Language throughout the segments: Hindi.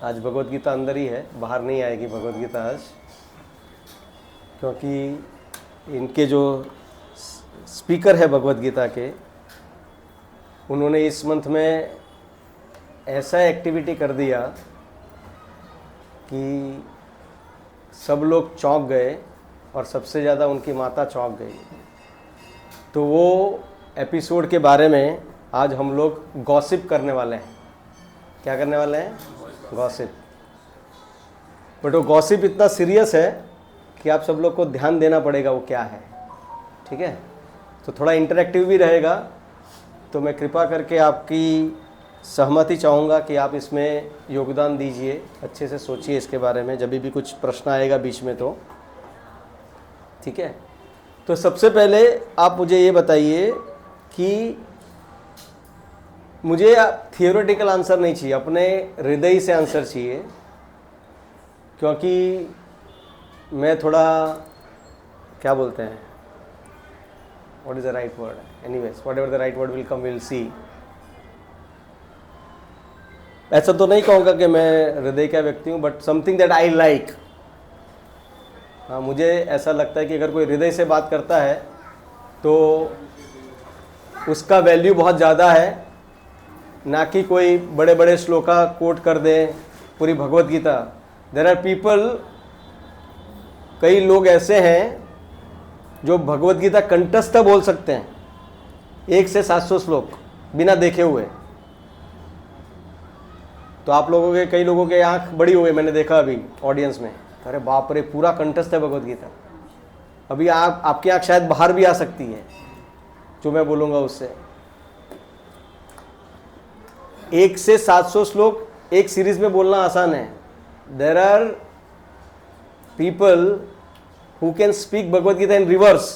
आज भगवत गीता अंदर ही है, बाहर नहीं आएगी भगवत गीता आज, क्योंकि इनके जो स्पीकर है भगवत गीता के, उन्होंने इस मंथ में ऐसा एक्टिविटी कर दिया कि सब लोग चौंक गए और सबसे ज़्यादा उनकी माता चौंक गई। तो वो एपिसोड के बारे में आज हम लोग गॉसिप करने वाले हैं। क्या करने वाले हैं? गॉसिप। बट वो गॉसिप इतना सीरियस है कि आप सब लोग को ध्यान देना पड़ेगा वो क्या है, ठीक है? तो थोड़ा इंटरेक्टिव भी रहेगा, तो मैं कृपा करके आपकी सहमति चाहूँगा कि आप इसमें योगदान दीजिए, अच्छे से सोचिए इसके बारे में, जब भी कुछ प्रश्न आएगा बीच में तो, ठीक है? तो सबसे पहले आप मुझे ये बताइए कि मुझे थियोरेटिकल आंसर नहीं चाहिए, अपने हृदय से आंसर चाहिए, क्योंकि मैं थोड़ा क्या बोलते हैं, what is the right word, anyways what ever the right word will come will see. ऐसा तो नहीं कहूँगा कि मैं हृदय का व्यक्ति हूँ, but something that I like. हाँ, मुझे ऐसा लगता है कि अगर कोई हृदय से बात करता है तो उसका वैल्यू बहुत ज़्यादा है, ना कि कोई बड़े बड़े श्लोका कोट कर दें पूरी Bhagavad Gita. There are people, कई लोग ऐसे हैं जो भगवत गीता कंठस्थ बोल सकते हैं 1 से 700 श्लोक बिना देखे हुए। तो आप लोगों के, कई लोगों के आंख बड़ी हो गई, मैंने देखा अभी ऑडियंस में, अरे बाप रे पूरा कंठस्थ है भगवत गीता। अभी आपकी आंख शायद बाहर भी आ सकती है जो मैं बोलूँगा उससे। 1 से 700 श्लोक एक सीरीज में बोलना आसान है। There are people who can speak Bhagavad Gita in reverse.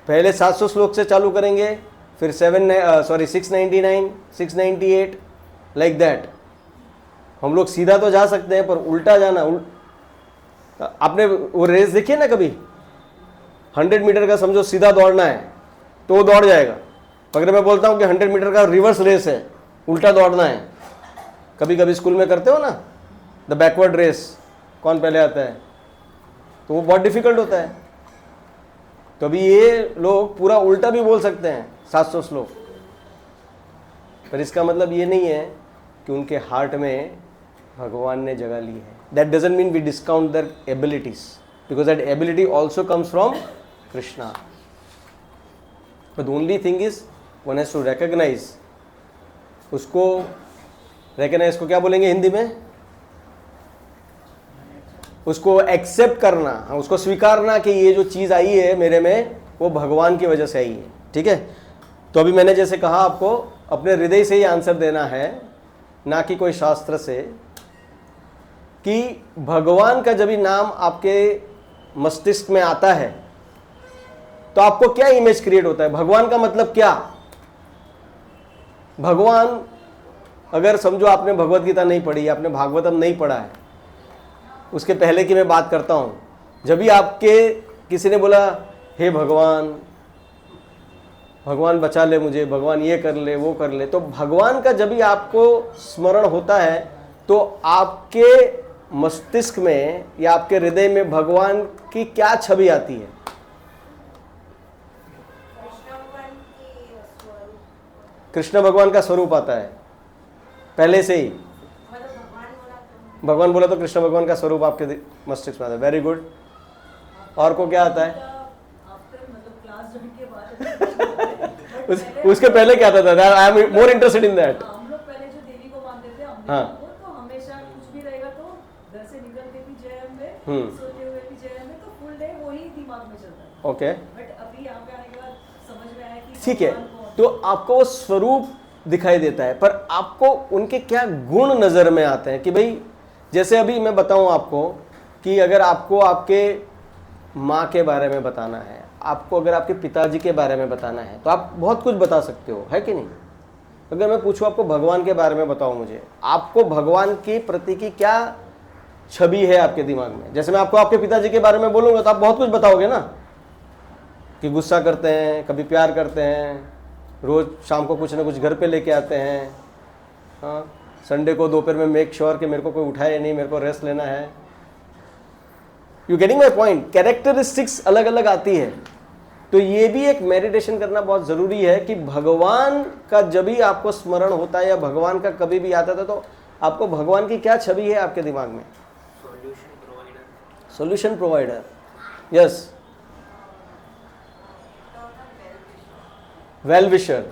पहले 700 श्लोक से चालू करेंगे, फिर 699, 698, लाइक दैट। हम लोग सीधा तो जा सकते हैं, पर उल्टा जाना आपने वो रेस देखी है ना कभी? 100 मीटर का समझो सीधा दौड़ना है तो वो दौड़ जाएगा। अगर मैं बोलता हूँ कि 100 मीटर का रिवर्स रेस है, उल्टा दौड़ना है, कभी कभी स्कूल में करते हो ना, द बैकवर्ड रेस, कौन पहले आता है, तो वो बहुत डिफिकल्ट होता है। तो अभी ये लोग पूरा उल्टा भी बोल सकते हैं 700 श्लोक, पर इसका मतलब ये नहीं है कि उनके हार्ट में भगवान ने जगह ली है। That doesn't mean we discount their abilities, because that ability also comes from Krishna. But the only thing is one has to recognise, उसको रिकॉग्नाइज को क्या बोलेंगे हिंदी में? उसको एक्सेप्ट करना, उसको स्वीकारना कि ये जो चीज़ आई है मेरे में वो भगवान की वजह से आई है, ठीक है? तो अभी मैंने जैसे कहा आपको अपने हृदय से ही आंसर देना है, ना कि कोई शास्त्र से। कि भगवान का जब भी नाम आपके मस्तिष्क में आता है तो आपको क्या इमेज क्रिएट होता है? भगवान का मतलब क्या? भगवान, अगर समझो आपने भगवत गीता नहीं पढ़ी, आपने भागवतम नहीं पढ़ा है, उसके पहले की मैं बात करता हूँ, जब भी आपके किसी ने बोला हे भगवान, भगवान बचा ले मुझे, भगवान ये कर ले वो कर ले, तो भगवान का जब भी आपको स्मरण होता है तो आपके मस्तिष्क में या आपके हृदय में भगवान की क्या छवि आती है? कृष्ण भगवान का स्वरूप आता है पहले से ही। भगवान बोला तो कृष्ण भगवान का स्वरूप आपके मस्तिष्क में आता है। Very good. और को क्या आता है? उसके पहले क्या आता था? I am more interested in that. हम लोग पहले जो देवी को मानते थे, हाँ, तो हमेशा कुछ भी रहेगा तो घर से निकलते भी जय अम्बे, सोते हुए भी जय अम्बे, तो फुल डे वही दिमाग में चलता है। ओके। बट अभी यहाँ पे आने के बाद समझ में आया कि ठीक है, तो आपको वो स्वरूप दिखाई देता है, पर आपको उनके क्या गुण नजर में आते हैं? कि भाई जैसे अभी मैं बताऊं आपको कि अगर आपको आपके माँ के बारे में बताना है, आपको अगर आपके पिताजी के बारे में बताना है, तो आप बहुत कुछ बता सकते हो, है कि नहीं? अगर मैं पूछूं आपको भगवान के बारे में बताओ मुझे, आपको भगवान के प्रति की क्या छवि है आपके दिमाग में? जैसे मैं आपको आपके पिताजी के बारे में बोलूँगा तो आप बहुत कुछ बताओगे ना, कि गुस्सा करते हैं, कभी प्यार करते हैं, रोज़ शाम को कुछ ना कुछ घर पे लेके आते हैं, हाँ, संडे को दोपहर में मेक श्योर कि मेरे को कोई उठाए नहीं, मेरे को रेस्ट लेना है। You getting my point? Characteristics अलग अलग आती है। तो ये भी एक मेडिटेशन करना बहुत जरूरी है कि भगवान का जब भी आपको स्मरण होता है या भगवान का कभी भी आता था तो आपको भगवान की क्या छवि है आपके दिमाग में? Solution provider. Yes, well wisher.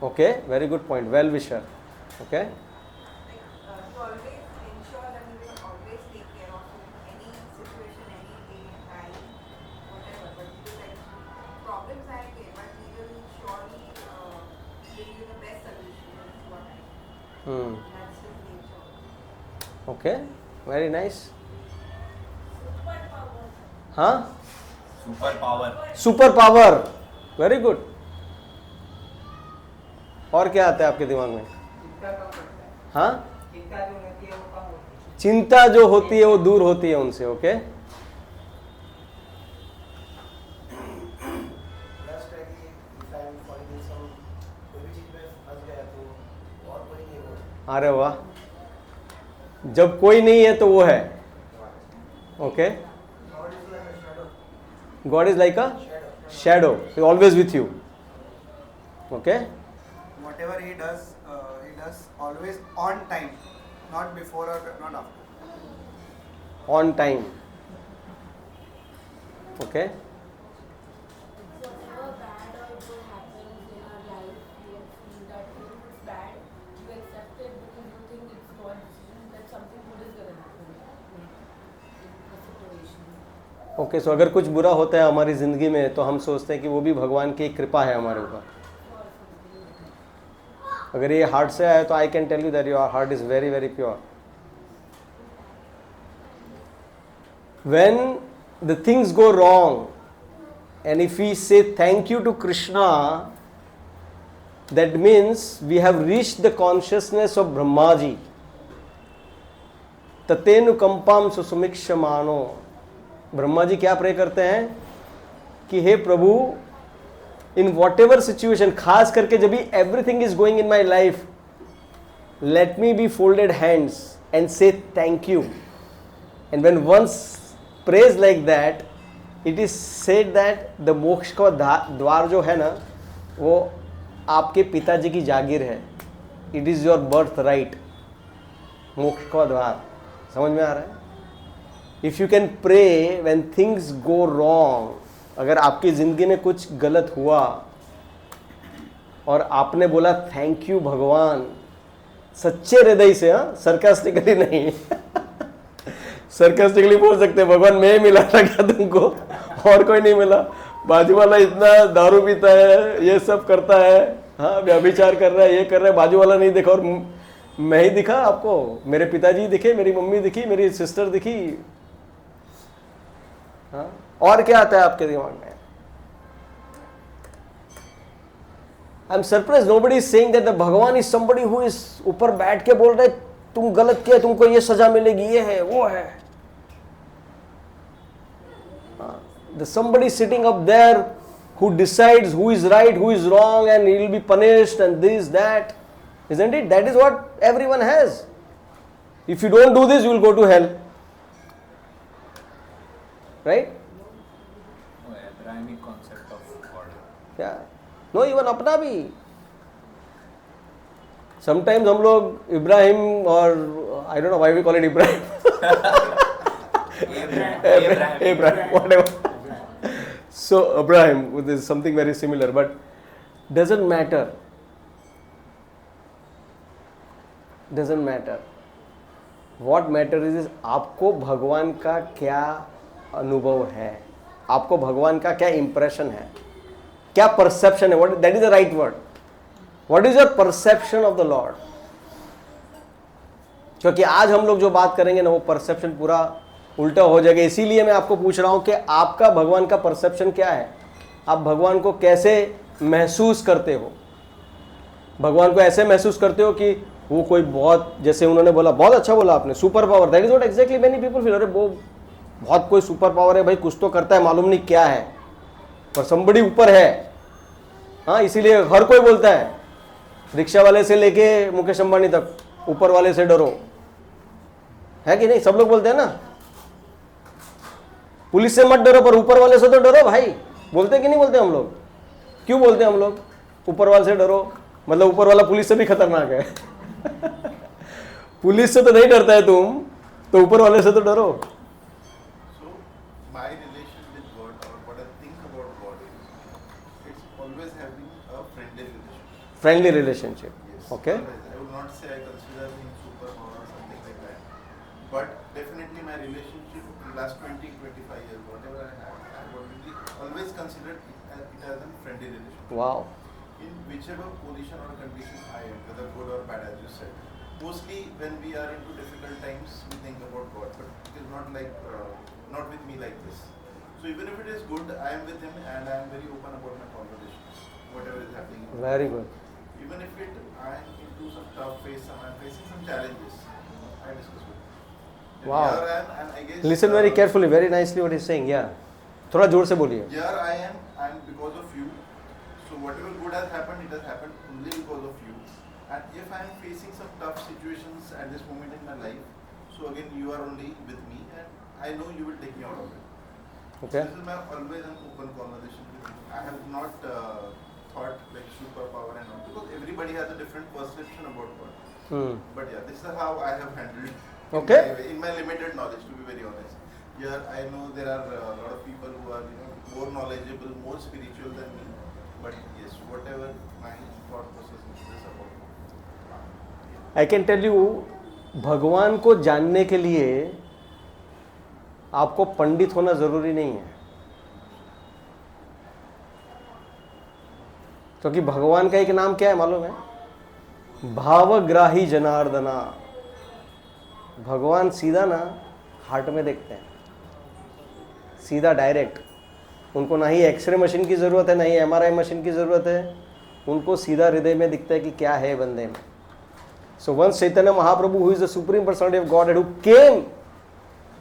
Okay, very good point, well wisher. Okay, to always ensure that we will always take care of any situation, any day, time, whatever. But we will like problems आएंगे, but we will surely give you the best solution. That's what I. That's his nature. Okay, very nice. हाँ, super power. Super power, very good. और क्या आता है आपके दिमाग में? हाँ, चिंता जो होती है वो दूर होती है उनसे। ओके, अरे वाह, जब कोई नहीं है तो वो है। Okay, God is like a shadow, always with you. Okay, whatever he does always on time, not before or not after. on time. Okay, Whatever bad or good happens in our life, you feel that even if it's bad, you accept it because you think it's God's decision that something good is going to happen in the situation. Okay, so अगर कुछ बुरा होता है हमारी ज़िंदगी में तो हम सोचते हैं कि वो भी भगवान की कृपा है हमारे ऊपर। अगर ये हार्ट से आया तो I can tell you that your heart is very very pure. When the things go wrong and if we say thank you to Krishna, that means we have reached the consciousness of Brahma ji. ततेनुकंपाम सुसुमिक्षमानो। ब्रह्मा जी क्या प्रे करते हैं कि हे प्रभु, इन वॉट एवर सिचुएशन, खास करके जब भी everything is going in my life, let me be folded hands and से thank you. And when once prays like that, it is said that the मोक्ष का द्वार जो है ना, वो आपके पिताजी की जागीर है। It is your birth right, मोक्ष का द्वार। समझ में आ रहा है? If you can pray when things go wrong, अगर आपकी ज़िंदगी में कुछ गलत हुआ और आपने बोला थैंक यू भगवान, सच्चे हृदय से, हाँ, सरकास्टिकली नहीं सरकास्टिकली बोल सकते भगवान मैं ही मिला था क्या तुमको, और कोई नहीं मिला, बाजू वाला इतना दारू पीता है, ये सब करता है, हाँ, व्यभिचार कर रहा है, ये कर रहा है, बाजू वाला नहीं दिखा और मैं ही दिखा आपको, मेरे पिताजी दिखे, मेरी मम्मी दिखी, मेरी सिस्टर दिखी, हाँ। और क्या आता है आपके दिमाग में? I am surprise nobody is saying that the भगवान इज समबडी हु इज ऊपर बैठ के बोल रहे तुम गलत किया, तुमको ये सजा मिलेगी, ये है वो है। The somebody sitting up there who decides who is right, who is wrong and he will be punished and this that, isn't it? That is what everyone has. If you don't do this, you will go to hell. Right? No, Abrahamic concept of God. Yeah. No, even अपना भी sometimes हम लोग इब्राहिम और I don't know why we call it Ibrahim. Abraham, whatever. So Abraham, this is something very similar, but doesn't matter. Doesn't matter. What matters is आपको भगवान का क्या अनुभव है, आपको भगवान का क्या इंप्रेशन है, क्या परसेप्शन है, that is the right word. What is your perception of the Lord? क्योंकि आज हम लोग जो बात करेंगे ना, वो परसेप्शन पूरा उल्टा हो जाएगा। इसीलिए मैं आपको पूछ रहा हूं कि आपका भगवान का परसेप्शन क्या है, आप भगवान को कैसे महसूस करते हो? भगवान को ऐसे महसूस करते हो कि वो कोई बहुत, जैसे उन्होंने बोला, बहुत अच्छा बोला आपने, super power, that is what exactly many people feel. अरे वो बहुत कोई सुपर पावर है भाई, कुछ तो करता है, मालूम नहीं क्या है, पर somebody ऊपर है, हाँ, इसीलिए हर कोई बोलता है, रिक्शा वाले से लेके मुकेश अंबानी तक, ऊपर वाले से डरो, है कि नहीं? सब लोग बोलते हैं ना, पुलिस से मत डरो पर ऊपर वाले से तो डरो भाई। बोलते हैं कि नहीं बोलते हम लोग? क्यों बोलते हैं हम लोग ऊपर वाले से डरो? मतलब ऊपर वाला पुलिस से भी खतरनाक है। पुलिस से तो नहीं डरता है तुम, तो ऊपर वाले से तो डरो। So, my relation with God, or what I think about God is, it's always having a friendly relationship. Friendly relationship, Yes. Okay. Always. I would not say I consider him superpower or something like that. But definitely my relationship in the last 20-25 years, whatever I have always considered it as a friendly relationship. Wow, In whichever position or condition I am, whether good or bad, as you said. Mostly when we are into difficult times, we think about God, but it is not like, not with me like this. So even if it is good, I am with Him and I am very open about my conversations, whatever is happening. Very good. Even if I am into some tough phase, I am facing some challenges, I discuss with Him. And Wow. Here I am, and I guess. Listen very carefully, very nicely what is saying. या थोड़ा जोर से बोलिए। Here I am because of you. So whatever good has happened, it has happened only because of you. And if I am facing some tough situations at this moment in my life, so again you are only with me, and I know you will take me out of it. Okay, This is my always an open conversation with you. I have not thought like superpower and all, because everybody has a different perception about God. But yeah, this is how I have handled it. Okay. In my limited knowledge, to be very honest. Here I know there are a lot of people who are more knowledgeable, more spiritual than me. But yes, whatever my thought process is about. I can tell you, भगवान को जानने के लिए आपको पंडित होना जरूरी नहीं है, क्योंकि भगवान का एक नाम क्या है मालूम है? भावग्राही जनार्दना। भगवान सीधा ना हार्ट में देखते हैं, सीधा डायरेक्ट। उनको ना ही एक्सरे मशीन की ज़रूरत है, ना ही एमआरआई मशीन की ज़रूरत है, उनको सीधा हृदय में दिखता है कि क्या है बंदे में। So once Chaitanya Mahaprabhu, who is the supreme personality of God, who came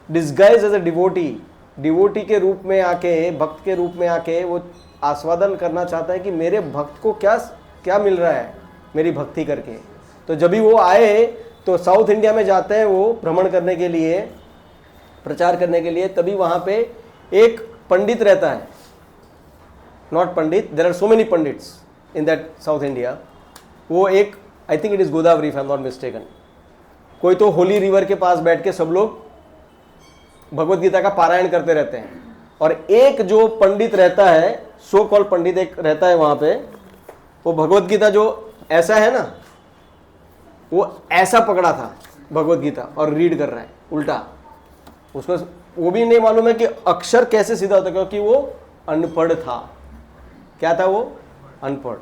disguise as a devotee के रूप में आके, भक्त के रूप में आके वो आस्वादन करना चाहता है कि मेरे भक्त को क्या क्या मिल रहा है मेरी भक्ति करके। तो जब भी वो आए तो साउथ इंडिया में जाते हैं वो भ्रमण करने के लिए, प्रचार करने के लिए, तभी वहाँ पे एक पंडित रहता है, not pandit, there are so many pandits in that south India. वो एक, I think it is Godavari if I am not mistaken, कोई तो होली रिवर के पास बैठ के सब लोग भगवत गीता का पारायण करते रहते हैं। और एक जो पंडित रहता है, सो कॉल्ड पंडित एक रहता है वहाँ पे, वो भगवत गीता जो ऐसा है ना, वो ऐसा पकड़ा था भगवत गीता और रीड कर रहा है उल्टा। उसको वो भी नहीं मालूम है कि अक्षर कैसे सीधा होता, क्योंकि वो अनपढ़ था। क्या था वो? अनपढ़।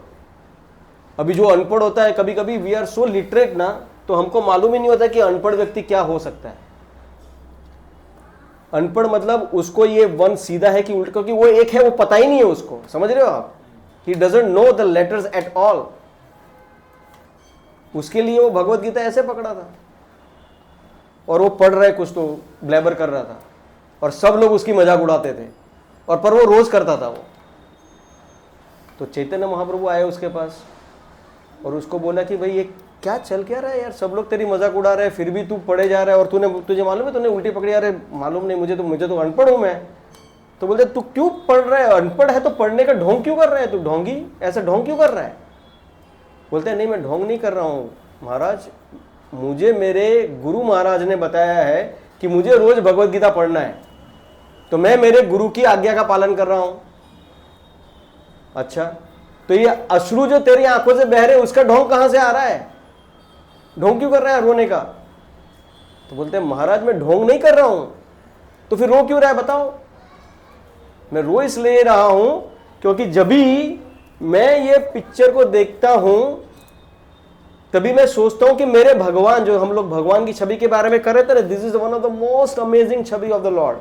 अभी जो अनपढ़ होता है, कभी कभी वी आर सो लिटरेट ना, तो हमको मालूम ही नहीं होता कि अनपढ़ व्यक्ति क्या हो सकता है। अनपढ़ मतलब उसको ये वन सीधा है कि उल्टा, क्योंकि वो एक है, वो पता ही नहीं है उसको। समझ रहे हो आप? He doesn't know the letters at all. उसके लिए वो भगवत गीता ऐसे पकड़ा था और वो पढ़ रहा है, कुछ तो ब्लैबर कर रहा था और सब लोग उसकी मजाक उड़ाते थे, और पर वो रोज करता था वो। तो चैतन्य महाप्रभु आए उसके पास और उसको बोला कि भाई ये क्या चल क्या रहा है यार, सब लोग तेरी मजाक उड़ा रहे हैं, फिर भी तू पढ़े जा रहा है, और तुझे मालूम है तूने उल्टी पकड़ी। अरे मालूम नहीं मुझे तो अनपढ़ हूं मैं। तो बोलते तू क्यों पढ़ रहा है? अनपढ़ है तो पढ़ने का ढोंग क्यों कर रहा है? तू ढोंगी, ऐसा ढोंग क्यों कर रहा है? बोलते हैं नहीं, मैं ढोंग नहीं कर रहा हूँ महाराज, मुझे मेरे गुरु महाराज ने बताया है कि मुझे रोज भगवत गीता पढ़ना है, तो मैं मेरे गुरु की आज्ञा का पालन कर रहा हूं। अच्छा, तो ये अश्रु जो तेरी आंखों से बह रहे, उसका ढोंग कहां से आ रहा है? ढोंग क्यों कर रहा है रोने का? तो बोलते हैं महाराज मैं ढोंग नहीं कर रहा हूं। तो फिर रो क्यों रहा है बताओ? मैं रो इसलिए रहा हूं क्योंकि जब भी मैं ये पिक्चर को देखता हूं तभी मैं सोचता हूं कि मेरे भगवान, जो हम लोग भगवान की छवि के बारे में कर रहे थे, this is one of the most amazing Chhavi of the Lord.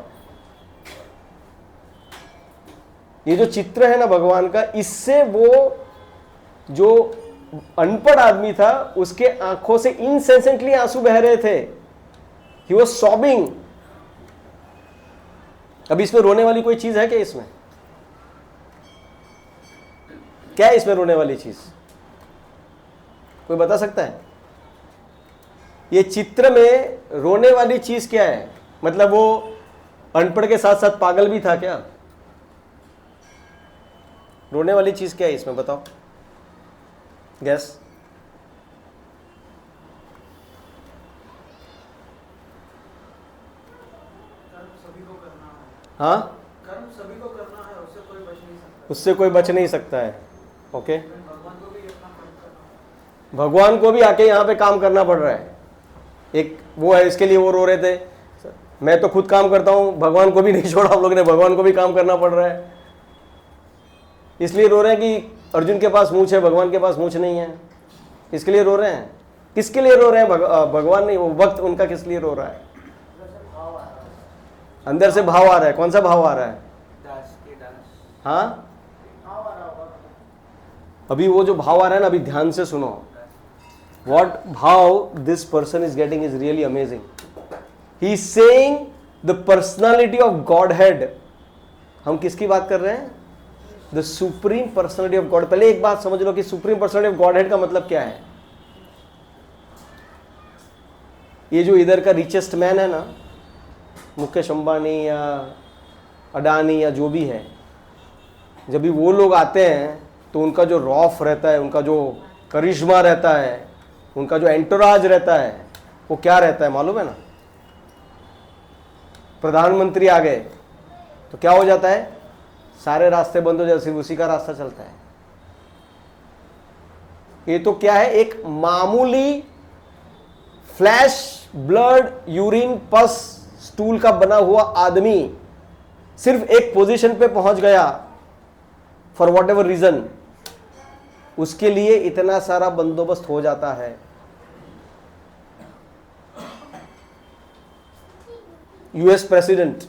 ये जो चित्र है ना भगवान का, इससे वो जो अनपढ़ आदमी था उसके आंखों से इनसेंसेंटली आंसू बह रहे थे। He was sobbing. अब इसमें रोने वाली कोई चीज है क्या? इसमें क्या है? इसमें रोने वाली चीज कोई बता सकता है? ये चित्र में रोने वाली चीज क्या है? मतलब वो अनपढ़ के साथ साथ पागल भी था क्या? रोने वाली चीज क्या है इसमें, बताओ, गैस? कर्म सभी को करना है, हाँ, कर्म सभी को करना है, उससे कोई बच नहीं सकता। उससे कोई बच नहीं सकता है। ओके, भगवान को भी अपना कर्म करना है। भगवान को भी आके यहाँ पे काम करना पड़ रहा है। एक वो है, इसके लिए वो रो रहे थे, मैं तो खुद काम करता हूँ, भगवान को भी नहीं छोड़ा आप लोग ने, भगवान को भी काम करना पड़ रहा है। इसलिए रो रहे हैं कि अर्जुन के पास मूंछ है, भगवान के पास मूंछ नहीं है, इसके लिए रो रहे हैं। किसके लिए रो रहे हैं? भगवान नहीं, वो वक्त उनका किस लिए रो रहा है? अंदर से भाव आ रहा है। कौन सा भाव आ रहा है? हाँ, अभी वो जो भाव आ रहा है ना, अभी ध्यान से सुनो। What भाव this person is getting is really amazing. He is saying the personality of Godhead. हम किसकी बात कर रहे हैं? The supreme personality of God. पहले एक बात समझ लो कि supreme personality of Godhead का मतलब क्या है। ये जो इधर का रिचेस्ट मैन है ना, मुकेश अंबानी या अडानी या जो भी है, जब भी वो लोग आते हैं तो उनका जो रौफ रहता है, उनका जो करिश्मा रहता है, उनका जो एंटोराज रहता है, वो क्या रहता है मालूम है ना? प्रधानमंत्री आ गए तो क्या हो जाता है? सारे रास्ते बंद हो जाते, सिर्फ उसी का रास्ता चलता है। ये तो क्या है? एक मामूली फ्लैश ब्लड यूरिन पस स्टूल का बना हुआ आदमी सिर्फ एक पोजीशन पे पहुंच गया फॉर वॉट एवर रीजन, उसके लिए इतना सारा बंदोबस्त हो जाता है। US president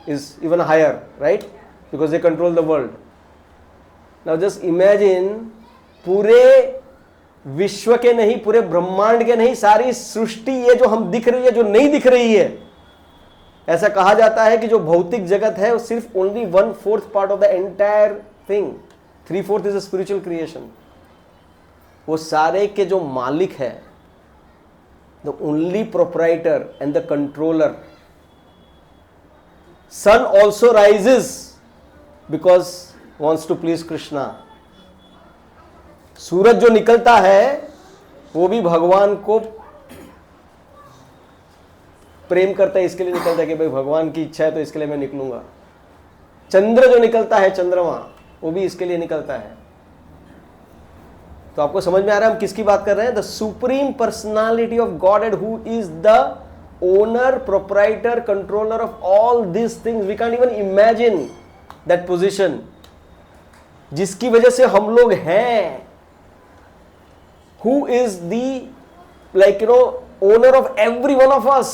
is even higher, right? Because they control the world. Now just imagine, पूरे विश्व के नहीं, पूरे ब्रह्मांड के नहीं, सारी सृष्टि ये जो हम दिख रही है, जो नहीं दिख रही है, ऐसा कहा जाता है कि जो भौतिक जगत है वो सिर्फ only 1/4 part of the entire thing, 3/4 is a spiritual creation. वो सारे के जो मालिक है, the only proprietor and the controller, sun also rises because wants to please Krishna. सूरज जो निकलता है वो भी भगवान को प्रेम करता है, इसके लिए निकलता है कि भाई भगवान की इच्छा है तो इसके लिए मैं निकलूंगा। चंद्र जो निकलता है, चंद्रमा, वो भी इसके लिए निकलता है। तो आपको समझ में आ रहा है हम किसकी बात कर रहे हैं? The supreme personality of God who is the owner, proprietor, controller of all these things. We can't even imagine that position. जिसकी वजह से हम लोग हैं, who is the, like, you know, owner of every one of us.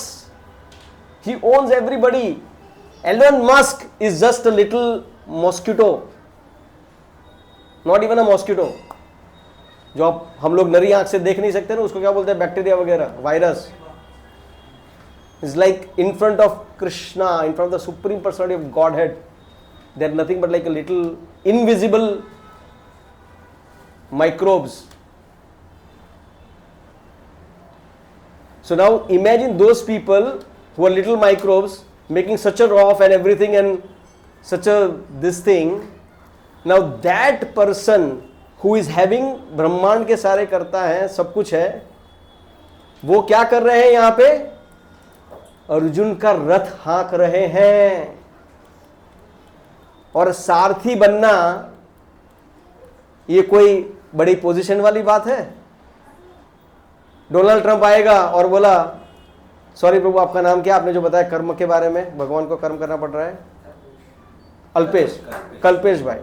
He owns everybody. Elon Musk is just a little mosquito, not even a mosquito. जो हम लोग नरी आंख से देख नहीं सकते ना, उसको क्या बोलते हैं? बैक्टीरिया वगैरह, virus. Is like in front of Krishna, in front of the supreme personality of Godhead, they are nothing but like a little invisible microbes. So now imagine those people who are little microbes making such a rough and everything and such a this thing. Now that person who is having ब्रह्मांड के सारे करता है, सब कुछ है, वो क्या कर रहे हैं यहाँ पे? अर्जुन का रथ हाँक रहे हैं। और सारथी बनना ये कोई बड़ी पोजीशन वाली बात है? डोनाल्ड ट्रंप आएगा और बोला, सॉरी प्रभु आपका नाम क्या? आपने जो बताया कर्म के बारे में, भगवान को कर्म करना पड़ रहा है। कल्पेश भाई।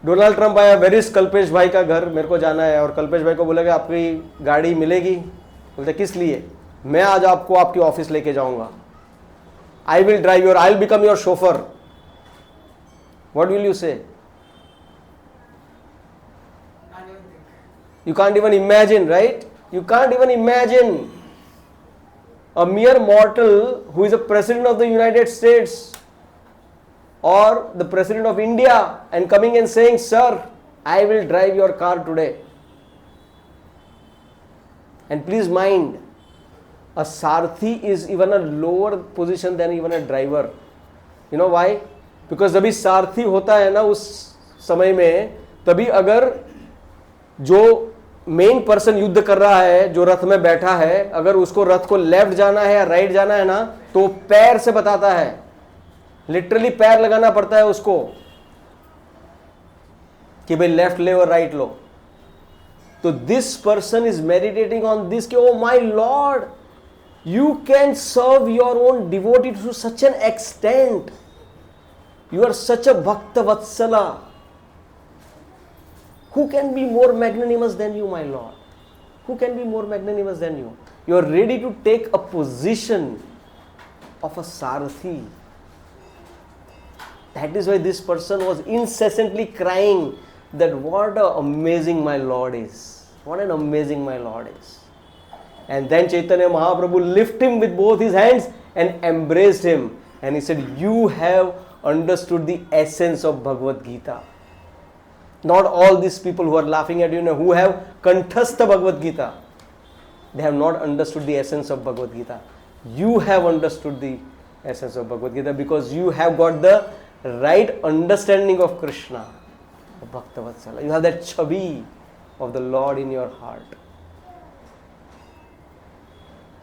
डोनाल्ड ट्रंप आया, वेर इज कल्पेश भाई का घर, मेरे को जाना है। और कल्पेश भाई को बोलेगा आपकी गाड़ी मिलेगी? बोलते किस लिए? मैं आज आपको आपकी ऑफिस लेके जाऊंगा। I will drive your, I will become your chauffeur. What will you से? You can't even imagine, right? You can't even imagine a mere mortal who is a president of the United States or the president of India and coming and saying, sir, I will drive your car today. And please mind, a Sarathi is even a lower position than even a driver. You know why? Because जब सारथी होता है ना उस समय में, तभी अगर जो मेन पर्सन युद्ध कर रहा है, जो रथ में बैठा है, अगर उसको रथ को लेफ्ट जाना है या राइट जाना है ना, तो पैर से बताता है, लिटरली पैर लगाना पड़ता है उसको कि भाई लेफ्ट ले और राइट लो. तो this person is meditating on this कि O my Lord, you can serve your own devotee to such an extent. You are such a Bhakta Vatsala. Who can be more magnanimous than you, my Lord? Who can be more magnanimous than you? You are ready to take a position of a Sarathi. That is why this person was incessantly crying that what an amazing my Lord is. What an amazing my Lord is. And then Chaitanya Mahaprabhu lifted him with both his hands and embraced him. And he said, you have understood the essence of Bhagavad Gita. Not all these people who are laughing at you, who have kanthastha Bhagavad Gita, they have not understood the essence of Bhagavad Gita. You have understood the essence of Bhagavad Gita because you have got the right understanding of Krishna, the Bhakta Vatsala. You have that chabi of the Lord in your heart.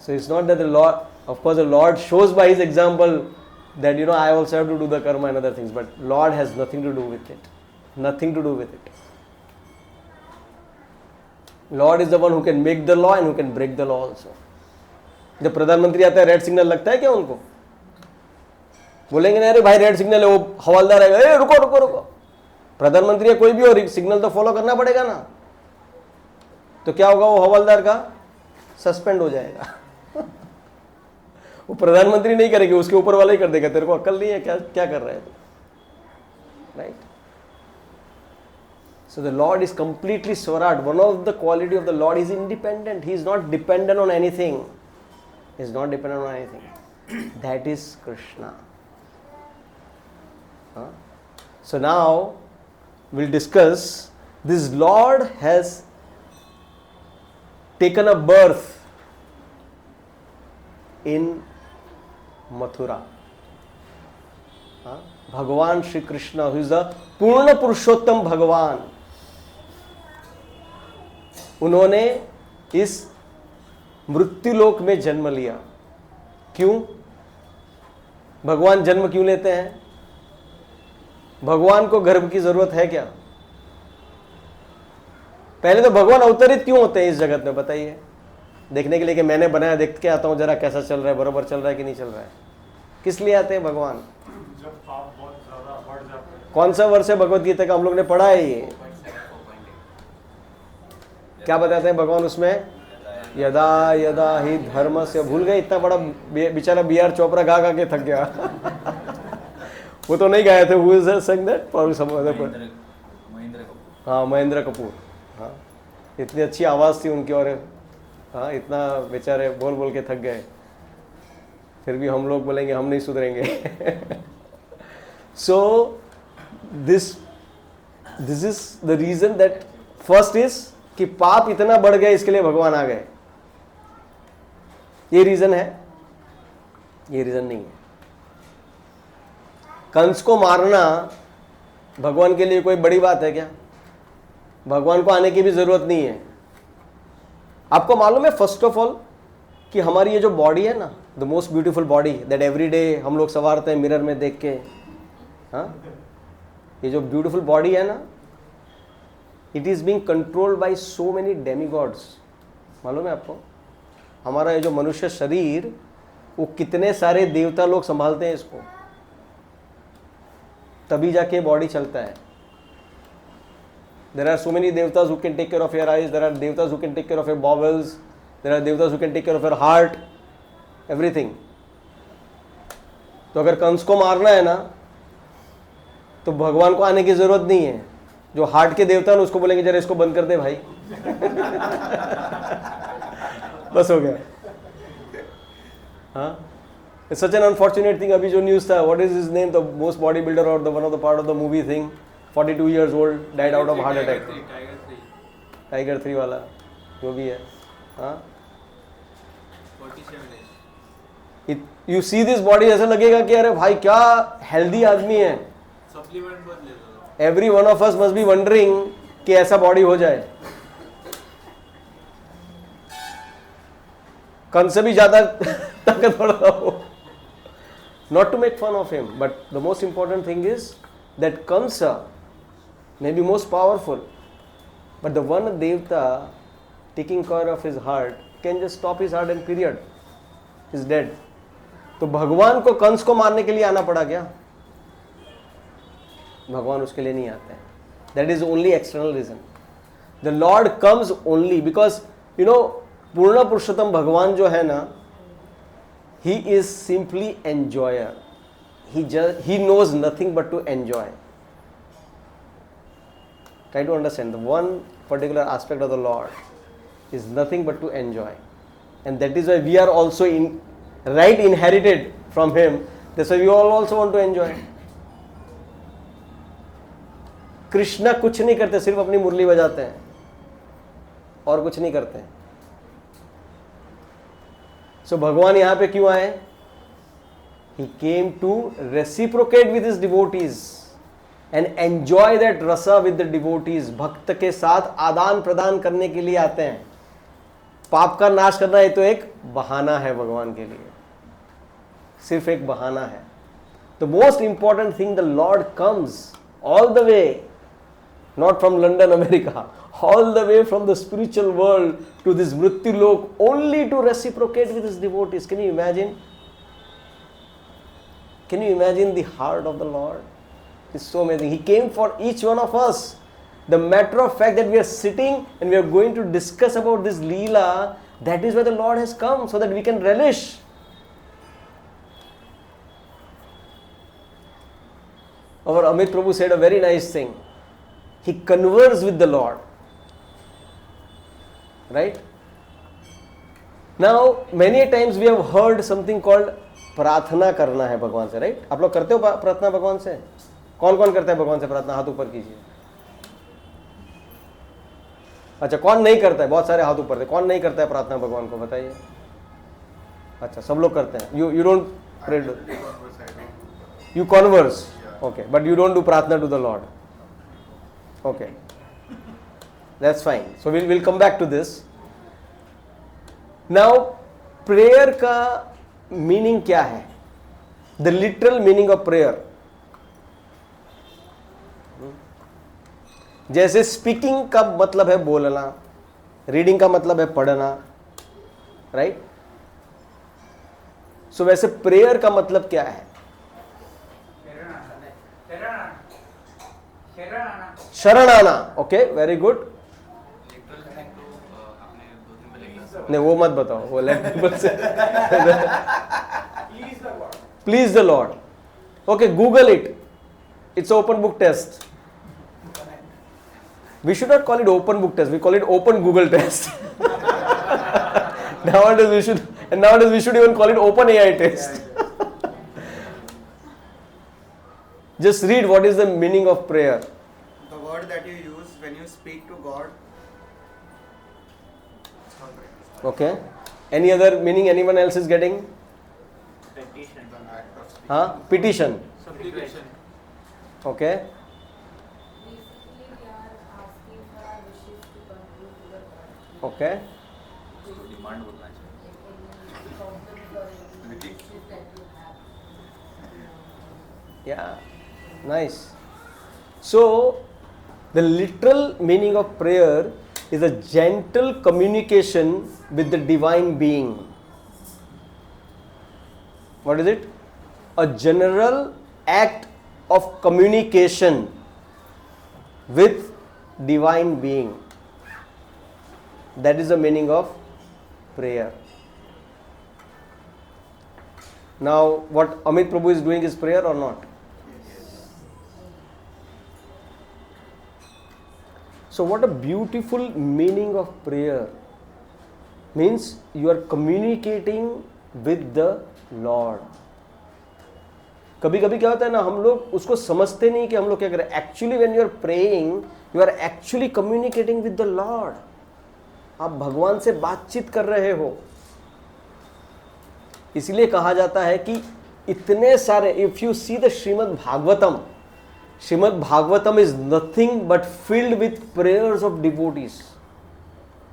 So it's not that the Lord, of course the Lord shows by his example that I also have to do the karma and other things, but Lord has nothing to do with it. Nothing to do with it. Lord is the one who can make the law and who can break the law also. जब प्रधानमंत्री आता है रेड सिग्नल लगता है क्या उनको? बोलेंगे ना अरे भाई रेड सिग्नल है, वो हवालदार आएगा, ए रुको रुको रुको. प्रधानमंत्री या कोई भी हो, सिग्नल तो फॉलो करना पड़ेगा ना. तो क्या होगा, वो हवालदार का सस्पेंड हो जाएगा. वो प्रधानमंत्री नहीं करेगी, उसके ऊपर वाला ही कर देगा. तेरे को अक्ल नहीं है, क्या क्या कर रहा है तू? Right. So the Lord is completely Swarat. One of the quality of the Lord is independent. He is not dependent on anything. He is not dependent on anything. That is Krishna. So now we'll discuss, this Lord has taken a birth in Mathura. Bhagavan Shri Krishna, who is the Purna Purushottam Bhagavan, उन्होंने इस मृत्युलोक में जन्म लिया. क्यों? भगवान जन्म क्यों लेते हैं? भगवान को गर्भ की जरूरत है क्या? पहले तो भगवान अवतरित क्यों होते हैं इस जगत में, बताइए. देखने के लिए कि मैंने बनाया, देख के आता हूं जरा कैसा चल रहा है, बराबर चल रहा है कि नहीं चल रहा है. किस लिए आते हैं भगवान? जब पाप बहुत ज्यादा बढ़ जाते हैं. कौन सा वर्ष है भगवत गीता का हम लोग ने पढ़ा है? ये क्या बताते हैं भगवान उसमें? यदा यदा ही धर्म से, भूल गए. इतना बड़ा बेचारा बी आर चोपड़ा गा गा के थक गया. वो तो नहीं गाए थे. Who is saying that? हाँ, महेंद्र कपूर. हाँ, इतनी अच्छी आवाज़ थी उनकी, और हाँ इतना बेचारे बोल बोल के थक गए. फिर भी हम लोग बोलेंगे हम नहीं सुधरेंगे. So this is the reason that first is कि पाप इतना बढ़ गया, इसके लिए भगवान आ गए. ये रीजन है? ये रीजन नहीं है. कंस को मारना भगवान के लिए कोई बड़ी बात है क्या? भगवान को आने की भी जरूरत नहीं है. आपको मालूम है फर्स्ट ऑफ ऑल कि हमारी ये जो बॉडी है ना, the most beautiful body that every day हम लोग संवारते हैं मिरर में देख के. हाँ, ये जो ब्यूटीफुल बॉडी है ना, it is being controlled by so many demigods. मालूम है आपको? हमारा ये जो मनुष्य शरीर, वो कितने सारे देवता लोग संभालते हैं इसको, तभी जाके बॉडी चलता है. There are so many devatas who can take care of your eyes. There are devatas who can take care of your bowels. There are devatas who can take care of your heart. Everything. तो अगर कंस को मारना है ना, तो भगवान को आने की जरूरत नहीं है. जो हार्ट के देवता है उसको बोलेंगे जरा इसको बंद कर दे भाई. बस हो गया. हाँ, it's such an unfortunate thing. अभी जो न्यूज़ था, what is his name, the most bodybuilder or the one of the part of the movie thing, 42 years old, died out of heart attack. Tiger 3 वाला जो भी है. हाँ, यू सी दिस बॉडी, ऐसा लगेगा कि अरे भाई क्या हेल्दी आदमी है. सप्लीमेंट बहुत लेता था. Every one of us must be wondering कि ऐसा बॉडी हो जाए. कन से भी ज्यादा ताकतवर हो. Not to make fun of him, but the most important thing is that Kansa may be most powerful, but the one Devta taking care of his heart can just stop his heart and period. He's dead. तो भगवान को कंस को मारने के लिए आना पड़ा क्या? भगवान उसके लिए नहीं आते हैं. That is only external reason. The Lord comes only because you know पूर्ण पुरुषोत्तम भगवान जो है ना, he is simply enjoyer. He knows nothing but to enjoy. Try to understand. The one particular aspect of the Lord is nothing but to enjoy, and that is why we are also inherited from Him. That's why we all also want to enjoy. Krishna कुछ नहीं करते, सिर्फ अपनी मुरली बजाते हैं और कुछ नहीं करते हैं. So भगवान यहाँ पे क्यों आए? He came to reciprocate with his devotees and enjoy that rasa with the devotees. भक्त के साथ आदान प्रदान करने के लिए आते हैं. पाप का नाश करना ये तो एक बहाना है भगवान के लिए, सिर्फ एक बहाना है. The most important thing, the Lord comes all the way, not from London, America, all the way from the spiritual world to this Mrityu Lok only to reciprocate with his devotees. Can you imagine? Can you imagine the heart of the Lord? It's so amazing. He came for each one of us. The matter of fact that we are sitting and we are going to discuss about this Leela, that is why the Lord has come, so that we can relish. Our Amit Prabhu said a very nice thing. He conversed with the Lord. Right? Now, many times we have heard something called प्रार्थना करना है भगवान से. राइट? आप लोग करते हो प्रार्थना भगवान से? कौन कौन करता है भगवान से प्रार्थना? हाथ ऊपर कीजिए. अच्छा, कौन नहीं करता है? बहुत सारे हाथ ऊपर थे. कौन नहीं करता है प्रार्थना भगवान को? बताइए. अच्छा, सब लोग करते हैं. You don't pray. You converse. Okay, but you don't do प्रार्थना to the Lord. Okay, that's fine. So we'll come back to this. Now, prayer का मीनिंग क्या है? The literal meaning of prayer. जैसे स्पीकिंग का मतलब है बोलना, रीडिंग का मतलब है पढ़ना, राइट? सो वैसे प्रेयर का मतलब क्या है? शरण आना. Okay, very good. नहीं, वो मत बताओ, वो लेट पीपल से. Please the lord. Okay, Google it. It's open book test. We should not call it open book test. We call it open Google test. Nowadays we should even call it open AI test. Just read what is the meaning of prayer. The word that you use when you speak to God. Okay. Any other meaning anyone else is getting? Petition. Huh? Petition. Supplication. Okay. Basically, we are asking for our wishes to come true to the God. Okay. उसको डिमांड बोलना चाहिए. Like any problems or any wishes that you have. Yeah. Nice. So, the literal meaning of prayer is a gentle communication with the divine being. What is it? A general act of communication with divine being. That is the meaning of prayer. Now, what Amit Prabhu is doing is prayer or not? So what a beautiful meaning of prayer. Means you are communicating with the Lord. कभी कभी क्या होता है ना, हम लोग उसको समझते नहीं कि हम लोग क्या करें. Actually when you are praying, you are actually communicating with the lord. आप भगवान से बातचीत कर रहे हो. इसलिए कहा जाता है कि इतने सारे, if you see the Shrimad Bhagavatam is nothing but filled with prayers of devotees.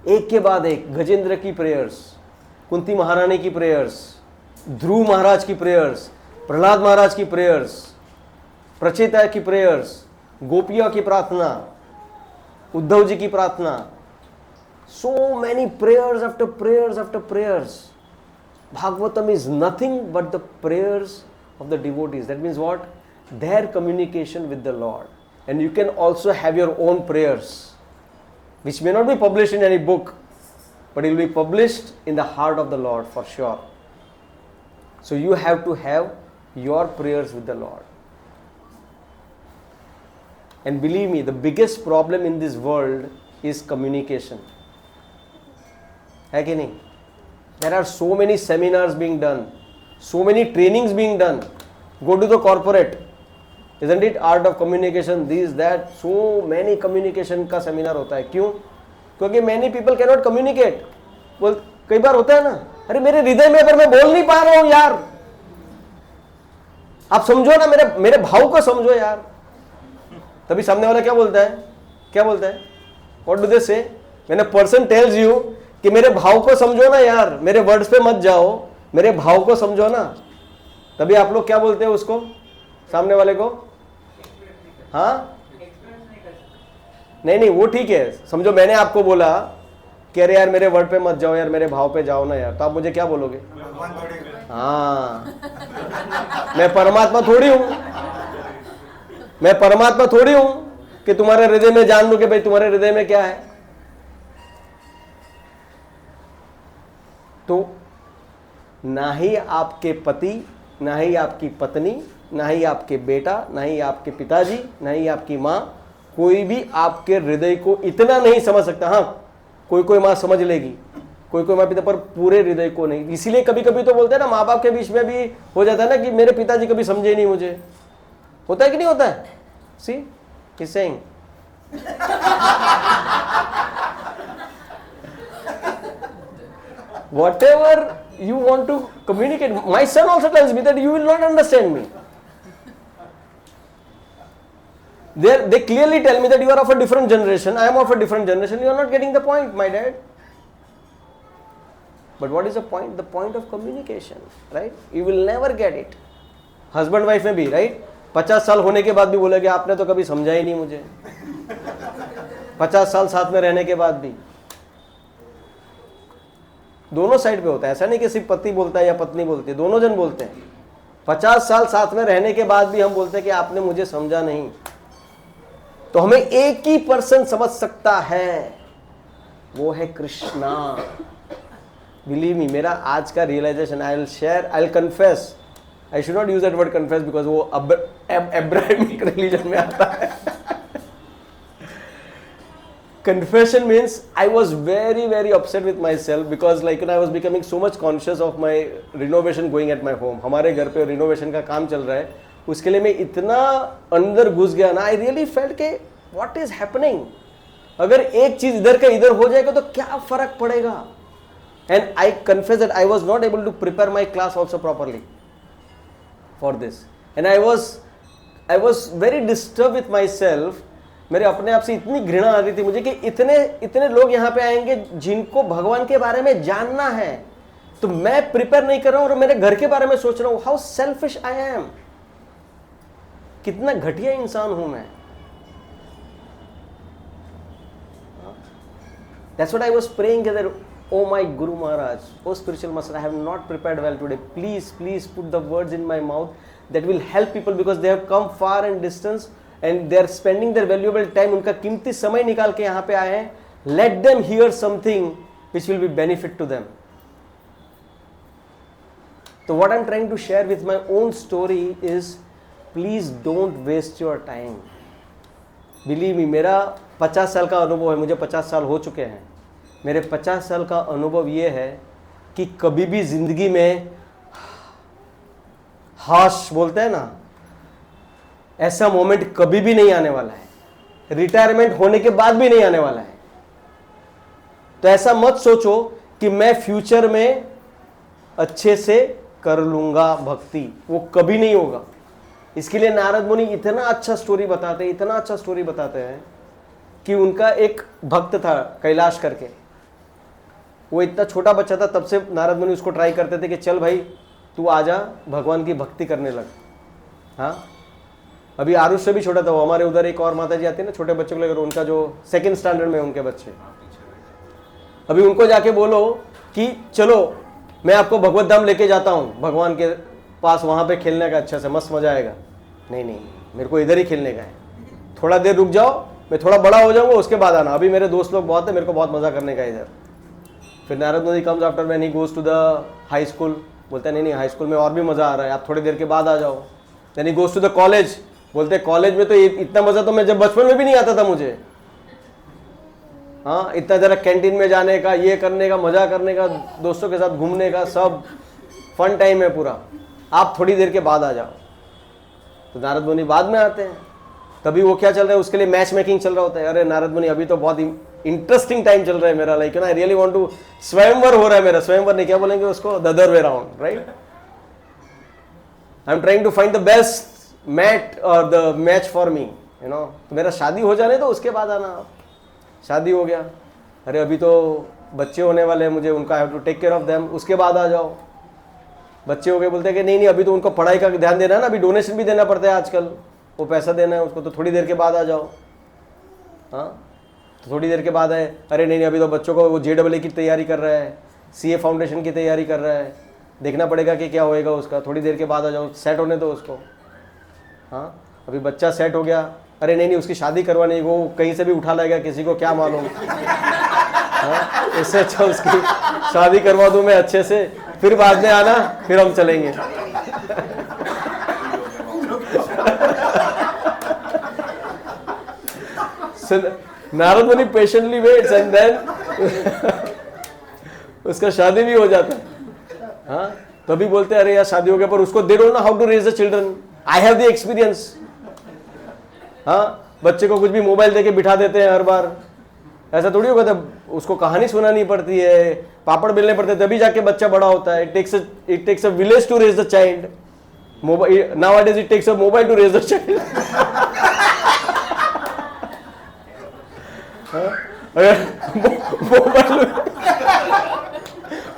एक के बाद एक, गजेंद्र की प्रेयर्स, कुंती महारानी की प्रेयर्स, ध्रुव महाराज की प्रेयर्स, प्रहलाद महाराज की प्रेयर्स, प्रचेता की प्रेयर्स, गोपियों की प्रार्थना, उद्धव जी की प्रार्थना, so many prayers after prayers after prayers. Bhagavatam is nothing but the prayers of the devotees. That means what? Their communication with the Lord. And you can also have your own prayers, which may not be published in any book, but it will be published in the heart of the Lord for sure. So you have to have your prayers with the Lord. And believe me, the biggest problem in this world is communication. है कि नहीं? There are so many seminars being done, so many trainings being done. Go to the corporate, isn't it? Art of communication, this, that, so many communication का सेमिनार होता है. क्यों? क्योंकि many people cannot communicate. बोल, कई बार होता है ना, अरे मेरे हृदय में पर मैं बोल नहीं पा रहा हूं यार, आप समझो ना, मेरे भाव को समझो यार. तभी सामने वाला क्या बोलता है? What do they say? When a person tells you कि मेरे भाव को समझो ना यार, मेरे वर्ड्स पे मत जाओ, मेरे भाव को समझो ना, तभी आप लोग क्या बोलते हैं उसको, सामने वाले को? हाँ, नहीं, वो ठीक है. समझो मैंने आपको बोला कि अरे यार मेरे वर्ड पे मत जाओ यार, मेरे भाव पे जाओ ना यार, तो आप मुझे क्या बोलोगे? हाँ, मैं परमात्मा थोड़ी हूं कि तुम्हारे हृदय में जान लूं कि भाई तुम्हारे हृदय में क्या है. तो ना ही आपके पति, ना ही आपकी पत्नी, ना ही आपके बेटा, ना ही आपके पिताजी, ना ही आपकी माँ, कोई भी आपके हृदय को इतना नहीं समझ सकता. हाँ, कोई माँ समझ लेगी, कोई माँ पिता, पर पूरे हृदय को नहीं. इसीलिए कभी कभी तो बोलते हैं ना, माँ बाप के बीच में भी हो जाता है ना कि मेरे पिताजी कभी समझे नहीं मुझे. होता है कि नहीं होता है? सी he's saying. Whatever you want to communicate, my son also tells me that you will not understand me. They clearly tell me that you are of a different generation, I am of a different generation, you are not getting the point, my dad. But what is the point? The point of communication, right? You will never get it. Husband wife में भी, right? 50 साल होने के बाद भी बोलेगे आपने तो कभी समझा ही नहीं मुझे. 50 साल साथ में रहने के बाद भी. दोनों साइड पे होता है, ऐसा नहीं कि सिर्फ पति बोलता है या पत्नी बोलती है, दोनों जन बोलते हैं. 50 साल साथ में रहने के बाद भी हम बोलते हैं कि आपने मुझे समझा नहीं. तो हमें एक ही पर्सन समझ सकता है, वो है कृष्णा. बिलीव मी, मेरा आज का realisation, I will confess, I should not use that word confess because वो अब्राहमिक रिलीजन में आता है. Confession means I was very, very upset with myself because like I was becoming so much conscious of my renovation going at my home. हमारे घर पे renovation का काम चल रहा है, उसके लिए मैं इतना अंदर घुस गया ना, I really felt के what is happening? अगर एक चीज इधर का इधर हो जाएगा तो क्या फर्क पड़ेगा? And I confess that I was not able to prepare my class also properly for this. And I was very disturbed with myself. मेरे अपने आप से इतनी घृणा आ रही थी मुझे कि इतने लोग यहाँ पे आएंगे जिनको भगवान के बारे में जानना है, तो मैं प्रिपेयर नहीं कर रहा हूं और मेरे घर के बारे में सोच रहा हूं. हाउ सेल्फिश आई एम, कितना घटिया इंसान हूं मैं. That's what I was praying that, oh my Guru Maharaj, oh spiritual master, I have not prepared well today. Please put the words in my mouth that will help people because they have come far and distance and they are spending their valuable time. उनका कीमती समय निकाल के यहाँ पे आए हैं. Let them hear something which will be benefit to them. So what I'm trying to share with my own story is, please don't waste your time. Believe me, मेरा 50 साल का अनुभव है, मुझे 50 साल हो चुके हैं. मेरे 50 साल का अनुभव ये है कि कभी भी जिंदगी में हाश बोलते हैं ना, ऐसा मोमेंट कभी भी नहीं आने वाला है. रिटायरमेंट होने के बाद भी नहीं आने वाला है. तो ऐसा मत सोचो कि मैं फ्यूचर में अच्छे से कर लूंगा भक्ति, वो कभी नहीं होगा। इसके लिए नारद मुनि इतना अच्छा स्टोरी बताते हैं, इतना अच्छा स्टोरी बताते हैं कि उनका एक भक्त था कैलाश करके, वो इतना छोटा बच्चा था, तब से नारद मुनि उसको ट्राई करते थे कि चल भाई तू आजा भगवान की भक्ति करने लग। हाँ, अभी आरुष से भी छोटा था वो। हमारे उधर एक और माता जी आती है ना छोटे बच्चों को लेकर, उनका जो 2nd स्टैंडर्ड में उनके बच्चे, अभी उनको जाके बोलो कि चलो मैं आपको भगवत धाम लेके जाता हूँ भगवान के पास, वहाँ पे खेलने का अच्छा से मस्त मजा आएगा। नहीं नहीं, मेरे को इधर ही खेलने का है, थोड़ा देर रुक जाओ, मैं थोड़ा बड़ा हो जाऊंगा उसके बाद आना, अभी मेरे दोस्त लोग बहुत है, मेरे को बहुत मजा करने का इधर। फिर Narad Muni comes after when he goes to the high school, बोलते हैं नहीं नहीं हाई स्कूल में और भी मजा आ रहा है, आप थोड़ी देर के बाद आ जाओ। Then he goes to the college, बोलते हैं कॉलेज में तो इतना मजा तो मैं जब बचपन में भी नहीं आता था मुझे। हाँ, इतना जरा कैंटीन में जाने का, ये करने का, मजा करने का, दोस्तों के साथ घूमने का, सब फन टाइम है पूरा, आप थोड़ी देर के बाद आ जाओ। तो नारद मुनि बाद में आते हैं, तभी वो क्या चल रहा है उसके लिए मैच मेकिंग चल रहा होता है। अरे नारद मुनि अभी तो बहुत इंटरेस्टिंग टाइम चल रहा है मेरा, like I really want to, स्वयंवर हो रहा है मेरा, स्वयंवर नहीं क्या बोलेंगे उसको, the other way round, right. I am trying to find the best mate or the match for me, you know. तो मेरा शादी हो जाने तो उसके बाद आना आप। शादी हो गया, अरे अभी तो बच्चे होने वाले हैं मुझे, उनका I have to take care of them, उसके बाद आ जाओ। बच्चे हो गए, बोलते हैं कि नहीं नहीं अभी तो उनको पढ़ाई का ध्यान देना है ना, अभी डोनेशन भी देना पड़ता है आजकल, वो पैसा देना है उसको, तो थोड़ी देर के बाद आ जाओ। हाँ, तो थोड़ी देर के बाद आए, अरे नहीं नहीं अभी तो बच्चों को वो JEE की तैयारी कर रहा है, CA फाउंडेशन की तैयारी कर रहा है, देखना पड़ेगा कि क्या होएगा उसका, थोड़ी देर के बाद आ जाओ, सेट होने दो उसको। हाँ, अभी बच्चा सेट हो गया, अरे नहीं नहीं उसकी शादी करवानी, वो कहीं से भी उठा लाएगा किसी को क्या मालूम। हाँ, इससे अच्छा उसकी शादी करवा दूं मैं अच्छे से, फिर बाद में आना, फिर हम चलेंगे। So, नारद मुनि पेशेंटली वेट्स एंड देन उसका शादी भी हो जाता है। हाँ, तभी बोलते हैं अरे यार शादी हो गया, पर उसको they don't know how to raise the children. I have the experience. हाँ, बच्चे को कुछ भी मोबाइल देके बिठा देते हैं हर बार, ऐसा थोड़ी होगा, तब उसको कहानी सुनानी पड़ती है, पापड़ बेलने पड़ते हैं, तभी जाके बच्चा बड़ा होता है। It takes a village to raise the child. Mobile nowadays it takes a mobile to raise the child.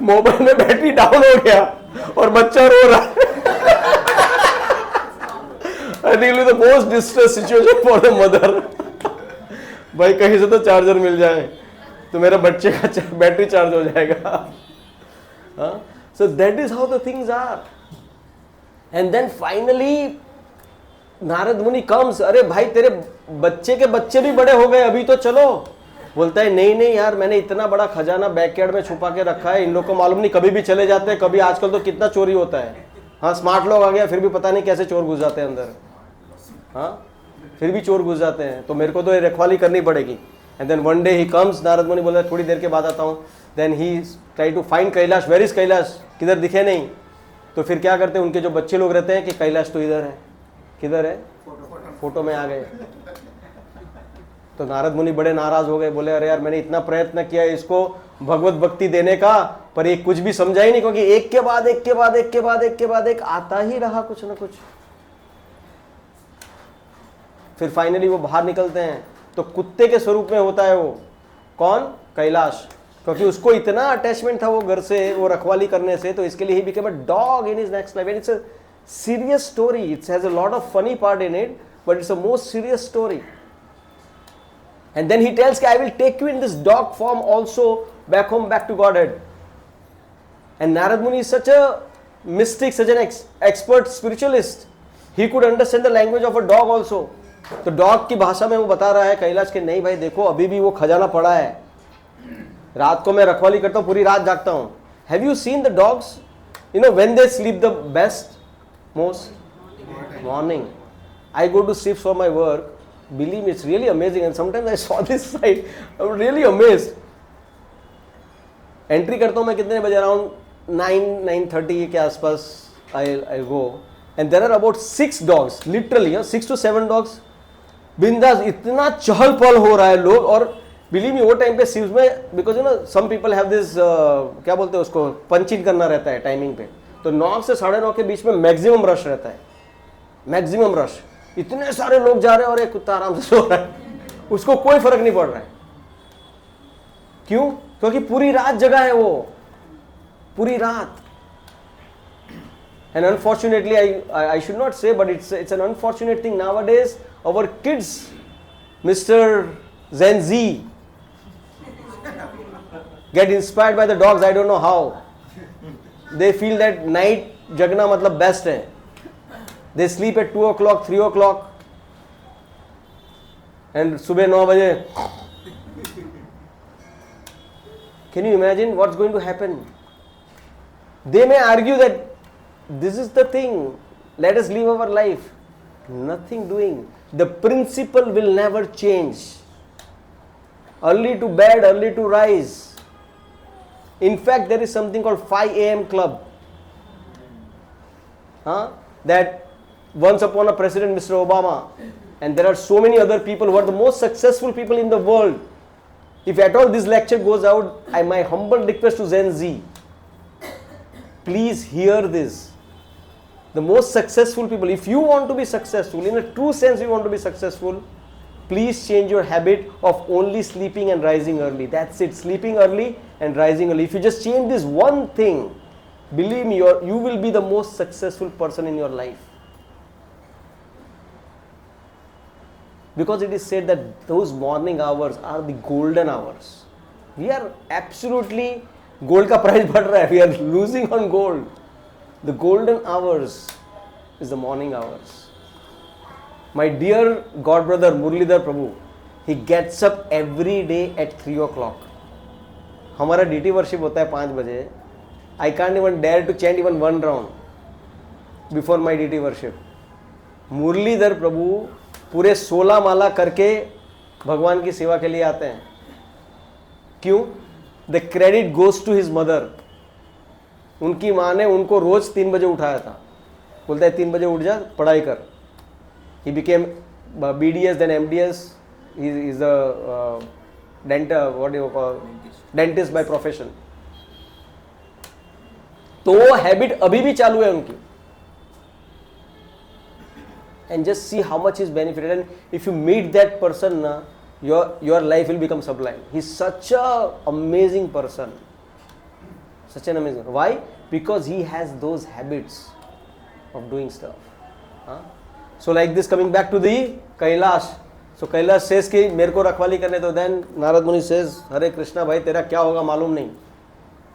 Mobile में बैटरी डाउन हो गया और बच्चा रो रहा है। I think it is the most distress situation for the mother. भाई कहीं से तो चार्जर मिल जाए तो मेरा बच्चे का बैटरी चार्ज हो जाएगा। So that is how the things are. And then finally Narad मुनि comes, अरे भाई तेरे बच्चे के बच्चे भी बड़े हो गए, अभी तो चलो। बोलता है नहीं नहीं यार, मैंने इतना बड़ा खजाना बैकयार्ड में छुपा के रखा है, इन लोग को मालूम नहीं, कभी भी चले जाते हैं, कभी आजकल तो कितना चोरी होता है। हाँ, स्मार्ट लोग आ गया फिर भी पता नहीं कैसे चोर घुस जाते हैं अंदर। हाँ, फिर भी चोर घुस जाते हैं, तो मेरे को तो ये रखवाली करनी पड़ेगी। And then one day he comes, Narad Muni बोला थोड़ी देर के बाद आता हूँ। Then he try to find Kailash, where is Kailash, किधर दिखे नहीं। तो फिर क्या करते हैं, उनके जो बच्चे लोग रहते हैं कि कैलाश तो इधर है, किधर है, फोटो में आ गए। तो नारद मुनि बड़े नाराज हो गए, बोले अरे यार मैंने इतना प्रयत्न किया इसको भगवत भक्ति देने का, पर ये कुछ भी समझा ही नहीं, क्योंकि एक के बाद एक के बाद एक के बाद एक के बाद एक आता ही रहा कुछ ना कुछ। फिर फाइनली वो बाहर निकलते हैं तो कुत्ते के स्वरूप में होता है वो, कौन, कैलाश, क्योंकि उसको इतना अटैचमेंट था वो घर से, वो रखवाली करने से, तो इसके लिए he became a dog in his next life. And it's a serious story. It has a lot of funny part in it, but it's a most serious story. And then he tells, I will take you in this dog form also back home, back to Godhead. And Narad Muni is such a mystic, such an expert spiritualist. He could understand the language of a dog also. तो डॉग की भाषा में वो बता रहा है कैलाश के, नहीं भाई देखो अभी भी वो खजाना पड़ा है, रात को मैं रखवाली करता हूँ, पूरी रात जागता हूँ। Have you seen the dogs? You know when they sleep the best? Most morning. I go to sleep for my work. Believe me, it's really amazing. And sometimes I saw this site, I was really amazed. Entry करता हूँ मैं कितने बजे, around 9:30 के आसपास I'll go. And there are about 6 dogs, literally 6 to 7 dogs. बिंदास, इतना चहल पहल हो रहा है लोग। और बिलीव मी वो टाइम पे शिव में, because you know some people have this क्या बोलते हैं उसको, पंच इन करना रहता है टाइमिंग पे, तो 9 से 9:30 के बीच में मैक्सिमम रश रहता है, मैक्सिमम रश। इतने सारे लोग जा रहे हैं और एक कुत्ता आराम से सो रहा है, उसको कोई फर्क नहीं पड़ रहा है। क्यों? क्योंकि पूरी रात जगा है वो, पूरी रात। And unfortunately, I should not say, but it's an unfortunate thing nowadays. Our kids, Mr. Gen Z, get inspired by the dogs. I don't know how. They feel that night jagna matlab best hai. They sleep at 2 o'clock, 3 o'clock, and subah 9 baje. Can you imagine what's going to happen? They may argue that this is the thing, let us live our life. Nothing doing. The principle will never change. Early to bed, early to rise. In fact, there is something called 5 a.m. club. That once upon a president, Mr. Obama, and there are so many other people who are the most successful people in the world. If at all this lecture goes out, my humble request to Gen Z, please hear this. The most successful people, if you want to be successful, in a true sense you want to be successful, please change your habit of only sleeping and rising early. That's it, sleeping early and rising early. If you just change this one thing, believe me, you will be the most successful person in your life. Because it is said that those morning hours are the golden hours. We are absolutely, gold ka price बढ़ रहा है, we are losing on gold. The golden hours is the morning hours. My dear God brother Muralidhar Prabhu, he gets up every day at 3 o'clock. हमारा DT worship होता है 5 बजे. I can't even dare to chant even one round before my DT worship. Muralidhar Prabhu पूरे 16 माला करके भगवान की सेवा के लिए आते हैं. क्यों? The credit goes to his mother. उनकी माँ ने उनको रोज 3 बजे उठाया था. बोलता है 3 बजे उठ जा, पढ़ाई कर. He became BDS, then MDS. He is a dentist by profession. तो वो हैबिट अभी भी चालू है उनकी. And just see how much is benefited. And if you meet that person, your life will become sublime. He's such a amazing person. Such an amazing. Why? Because he has those habits of doing stuff. So like this, coming back to the Kailash. So Kailash says कि मेरे को रखवाली करने दो. Then Narad Muni says, Hare Krishna भाई तेरा क्या होगा मालूम नहीं.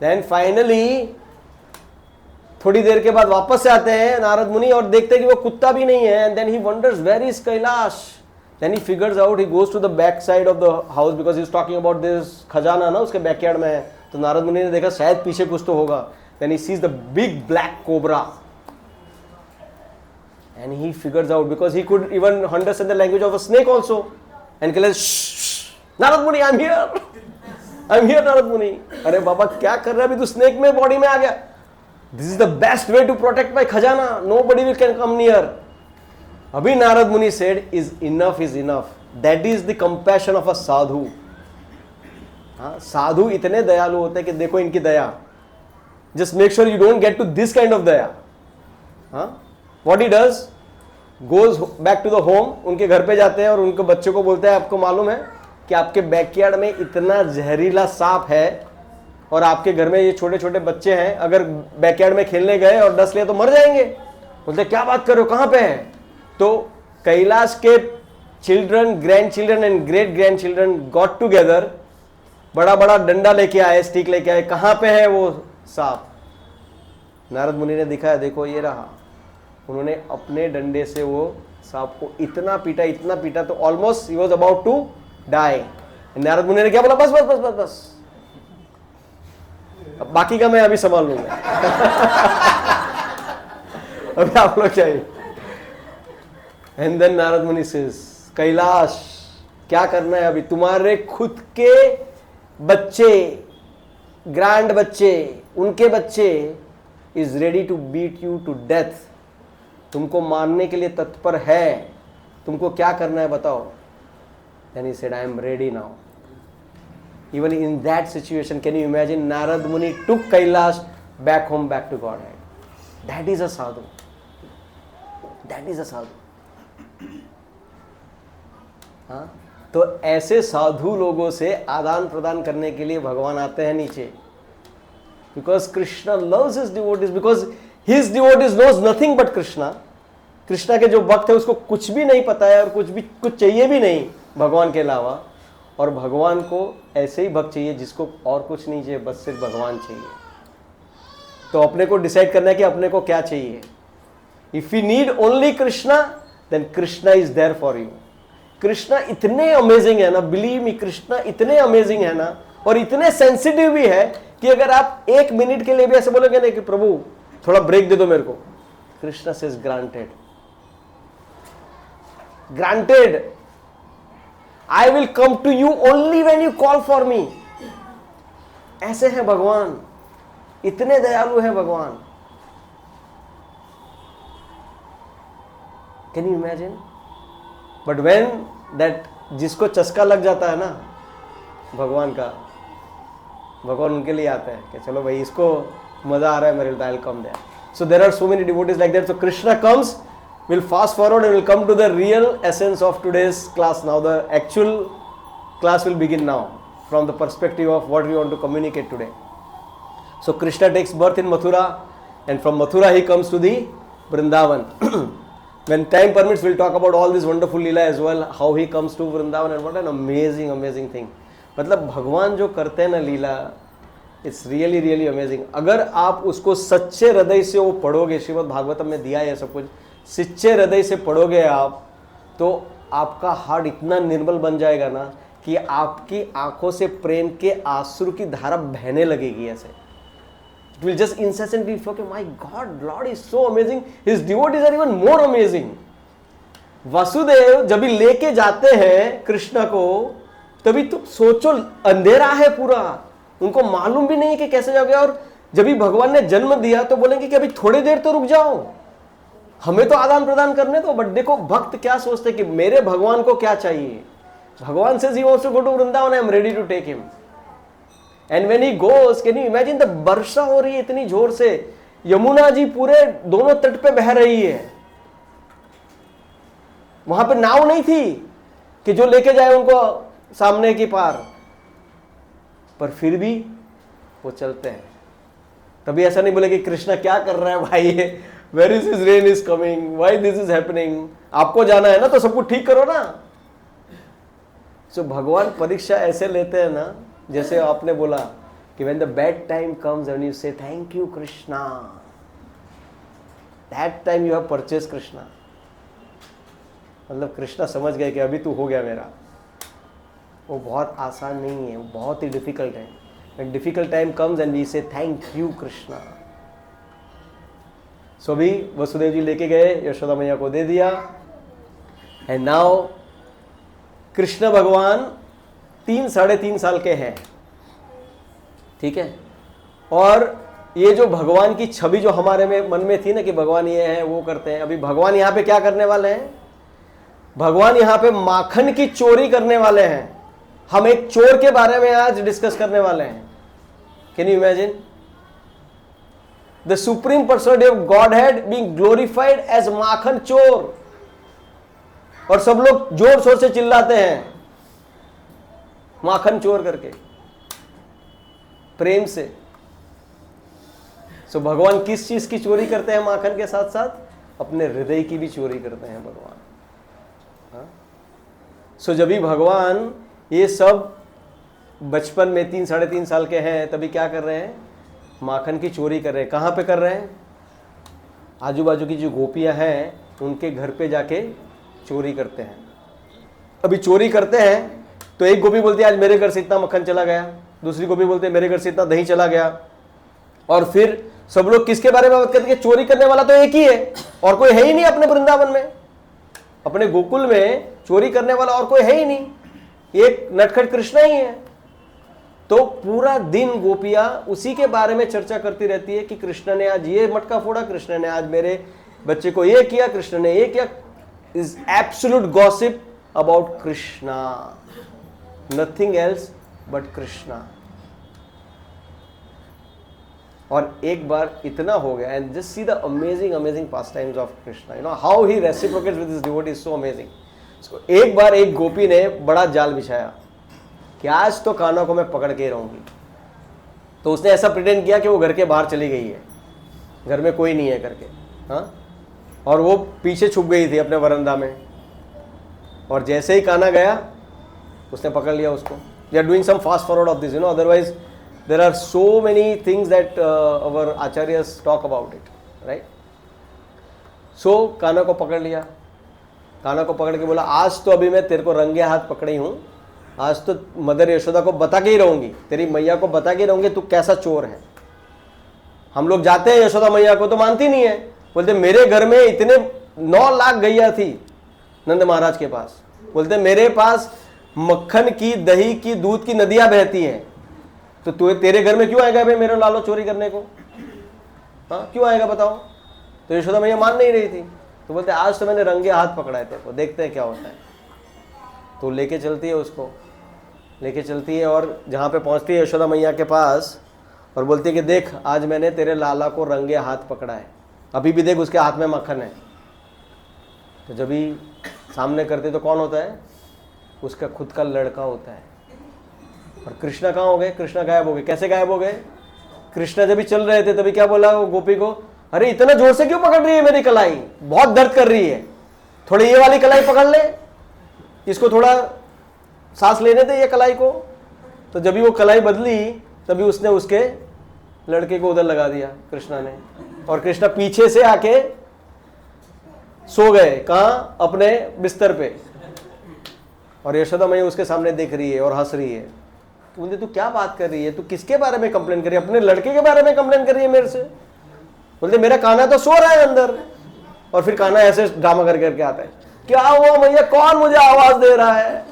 Then finally थोड़ी देर के बाद वापस से आते हैं नारद मुनि और देखते हैं कि वो कुत्ता भी नहीं है. And then he wonders where is Kailash. Then he figures out, he goes to the back side of the house because he's talking about this खजाना ना उसके बैकयार्ड में है. तो नारद मुनि ने देखा शायद पीछे कुछ तो होगा. Then he sees the big black cobra. And he figures out, because he could even understand the language of a snake also. And Kailash, shh, Narad Muni, I'm here. I'm here, Narad Muni. अरे बाबा क्या कर रहा है अभी तू snake में body में आ गया. This is the best way to protect my khajana. Nobody will can come near. Abhi Narad Muni said, is enough is enough. That is the compassion of a sadhu. साधु इतने दयालु होते हैं कि देखो इनकी दया. Just make sure you don't get to this kind of daya. What he does, goes back to the home. उनके घर पे जाते हैं और उनके बच्चों को बोलते हैं आपको मालूम है कि आपके बैकयार्ड में इतना जहरीला सांप है और आपके घर में ये छोटे छोटे बच्चे हैं, अगर बैकयार्ड में खेलने गए और डस लिए तो मर जाएंगे. बोलते क्या बात कर रहे हो, कहाँ पे है. तो कैलाश के children, grand children and great grand children got together. बड़ा बड़ा डंडा लेके आए, स्टिक लेके आए, कहाँ पे है वो सांप. नारद मुनि ने दिखाया, देखो ये रहा. उन्होंने अपने डंडे से वो सांप को इतना पीटा तो almost he was about to die. Narad Muni ने क्या बोला, बस बस बस बस बस, अब बाकी का मैं अभी संभाल लूंगा. अभी आप लोग चाहिए. एंड देन नारद मुनि सेज, कैलाश क्या करना है अभी. तुम्हारे खुद के बच्चे, ग्रैंड बच्चे, उनके बच्चे is ready to beat you to death. तुमको मारने के लिए तत्पर है. तुमको क्या करना है बताओ. Then he said, I am ready now. Even in that situation, can you imagine? Narad Muni took Kailash back home, back to Godhead. That is a sadhu, that is a sadhu. हाँ, तो ऐसे साधु लोगों से आदान प्रदान करने के लिए भगवान आते हैं नीचे, because Krishna loves his devotees, because his devotees knows nothing but Krishna. Krishna के जो भक्त है उसको कुछ भी नहीं पता है और कुछ चाहिए भी नहीं भगवान के अलावा, और भगवान को ऐसे ही भक्त चाहिए जिसको और कुछ नहीं चाहिए, बस सिर्फ भगवान चाहिए। तो अपने को डिसाइड करना है कि अपने को क्या चाहिए। If you need only Krishna then Krishna is there for you. Krishna इतने अमेजिंग है ना, बिलीव मी, कृष्णा इतने अमेजिंग है ना, और इतने सेंसिटिव भी है कि अगर आप 1 मिनट के लिए भी ऐसे बोलोगे ना कि प्रभु थोड़ा ब्रेक दे दो मेरे को, Krishna says granted, granted, I will come to you only when you call for me. ऐसे है भगवान, इतने दयालु है भगवान। Can you imagine? But when that, जिसको चस्का लग जाता है ना भगवान का, भगवान उनके लिए आता है कि चलो भाई इसको मजा आ रहा है मेरे लिए, I will come there. So there are so many devotees like that. So Krishna comes, we'll fast forward and we'll come to the real essence of today's class now. The actual class will begin now from the perspective of what we want to communicate today. So Krishna takes birth in Mathura, and from Mathura he comes to the Vrindavan. When time permits, we'll talk about all this wonderful Leela as well, how he comes to Vrindavan, and what an amazing, amazing thing. मतलब भगवान जो करते हैं ना लीला, इट्स रियली रियली अमेजिंग। अगर आप उसको सच्चे हृदय से वो पढ़ोगे, श्रीमद् भागवतम में दिया है सब कुछ, सच्चे हृदय से पढ़ोगे आप, तो आपका हार्ट इतना निर्मल बन जाएगा ना कि आपकी आंखों से प्रेम के आंसू की धारा बहने लगेगी ऐसे। It will just incessantly flow कि my God, Lord is so amazing, his devotees are even more amazing. Vasudev जब भी लेके जाते हैं कृष्ण को, तभी तो सोचो अंधेरा है पूरा, उनको मालूम भी नहीं है कि कैसे जाओगे। और जब भी भगवान ने जन्म दिया तो बोलेंगे कि अभी थोड़ी देर तो रुक जाओ, हमें तो आदान प्रदान करने दो। बट देखो भक्त क्या सोचते कि मेरे भगवान को क्या चाहिए। भगवान says he wants to go to Vrindavan, I am ready to take him. And when he goes, can you imagine the वर्षा हो रही है इतनी जोर से, यमुना जी पूरे दोनों तट पे बह रही है, वहां पे नाव नहीं थी कि जो लेके जाए उनको सामने की पार, पर फिर भी वो चलते हैं। तभी ऐसा नहीं बोले कि कृष्णा क्या कर रहा है भाई, Where is his rain is coming? Why this is happening? आपको जाना है ना तो सब कुछ ठीक करो ना। So भगवान परीक्षा ऐसे लेते हैं ना, जैसे आपने बोला कि when the bad time comes and you say thank you Krishna, that time you have purchased Krishna। मतलब कृष्णा समझ गए कि अभी तू हो गया मेरा। वो बहुत आसान नहीं है, वो बहुत ही डिफिकल्ट है। When difficult time comes and we say thank you Krishna। सो अभी वसुदेव जी लेके गए, यशोदा मैया को दे दिया, एंड नाउ कृष्ण भगवान 3-3.5 साल के हैं, ठीक है। और ये जो भगवान की छवि जो हमारे में मन में थी ना कि भगवान ये है वो करते हैं, अभी भगवान यहाँ पे क्या करने वाले हैं? भगवान यहाँ पे माखन की चोरी करने वाले हैं। हम एक चोर के बारे में आज डिस्कस करने वाले हैं। Can you imagine? The supreme personality of Godhead being glorified as माखन चोर, और सब लोग जोर शोर से चिल्लाते हैं माखन चोर करके, प्रेम से। सो भगवान किस चीज की चोरी करते हैं? माखन के साथ साथ अपने हृदय की भी चोरी करते हैं भगवान। सो जब भी भगवान ये सब बचपन में 3-3.5 साल के हैं, तभी क्या कर रहे हैं? माखन की चोरी कर रहे हैं। कहाँ पे कर रहे हैं? आजू बाजू की जो गोपियां हैं उनके घर पे जाके चोरी करते हैं। अभी चोरी करते हैं तो एक गोपी बोलती है आज मेरे घर से इतना मक्खन चला गया, दूसरी गोपी बोलती है मेरे घर से इतना दही चला गया, और फिर सब लोग किसके बारे में बात करते हैं? चोरी करने वाला तो एक ही है और कोई है ही नहीं अपने वृंदावन में, अपने गोकुल में चोरी करने वाला और कोई है ही नहीं, एक नटखट कृष्ण ही है। तो पूरा दिन गोपियां उसी के बारे में चर्चा करती रहती है कि कृष्ण ने आज ये मटका फोड़ा, कृष्ण ने आज मेरे बच्चे को ये किया, कृष्ण ने ये किया। Is absolute gossip about Krishna, nothing else but Krishna. और एक बार इतना हो गया, and just see the amazing pass times of Krishna, you know how he reciprocates with his devotee, is so amazing. एक बार एक गोपी ने बड़ा जाल बिछाया कि आज तो कान्हा को मैं पकड़ के ही रहूंगी। तो उसने ऐसा प्रिटेंड किया कि वो घर के बाहर चली गई है, घर में कोई नहीं है करके, हाँ, और वो पीछे छुप गई थी अपने वरंदा में, और जैसे ही कान्हा गया उसने पकड़ लिया उसको। They are doing some fast forward of this, you know, otherwise there are so many things that our acharyas talk about it, right. So Kanha को पकड़ लिया, कान्हा को पकड़ के बोला आज तो अभी मैं तेरे को रंगे हाथ पकड़ी हूँ, आज तो मदर यशोदा को बता के ही रहूंगी, तेरी मैया को बता के ही रहूंगी तू कैसा चोर है। हम लोग जाते हैं यशोदा मैया को तो मानती नहीं है, बोलते मेरे घर में इतने 9 लाख गैया थी नंद महाराज के पास, बोलते मेरे पास मक्खन की, दही की, दूध की नदियां बहती हैं, तो तू तेरे घर में क्यों आएगा भाई मेरे लालो चोरी करने को, हाँ क्यों आएगा बताओ। तो यशोदा मैया मान नहीं रही थी, तो बोलते आज तो मैंने रंगे हाथ पकड़ा है तेरे को, देखते हैं क्या होता है। तो लेके चलती है उसको, लेके चलती है और जहाँ पे पहुँचती है यशोदा मैया के पास, और बोलती है कि देख आज मैंने तेरे लाला को रंगे हाथ पकड़ा है, अभी भी देख उसके हाथ में मक्खन है। तो जब भी सामने करते तो कौन होता है, उसका खुद का लड़का होता है। और कृष्णा कहाँ हो गए, कृष्णा गायब हो गए। कैसे गायब हो गए, कृष्णा जब भी चल रहे थे तभी क्या बोला वो गोपी को, अरे इतना जोर से क्यों पकड़ रही है मेरी कलाई, बहुत दर्द कर रही है, थोड़ी ये वाली कलाई पकड़ ले, इसको थोड़ा सांस लेने दे ये कलाई को। तो जब भी वो कलाई बदली तभी उसने उसके लड़के को उधर लगा दिया कृष्णा ने, और कृष्णा पीछे से आके सो गए, कहाँ, अपने बिस्तर पे। और यशोदा मैया उसके सामने देख रही है और हंस रही है। तो बोलते तू क्या बात कर रही है, तू किसके बारे में कंप्लेन कर रही है, अपने लड़के के बारे में कंप्लेन कर रही है मेरे से। बोलते मेरा कान्हा तो सो रहा है अंदर। और फिर कान्हा ऐसे ड्रामा कर करके आता है, क्या हुआ मैया, कौन मुझे आवाज दे रहा है।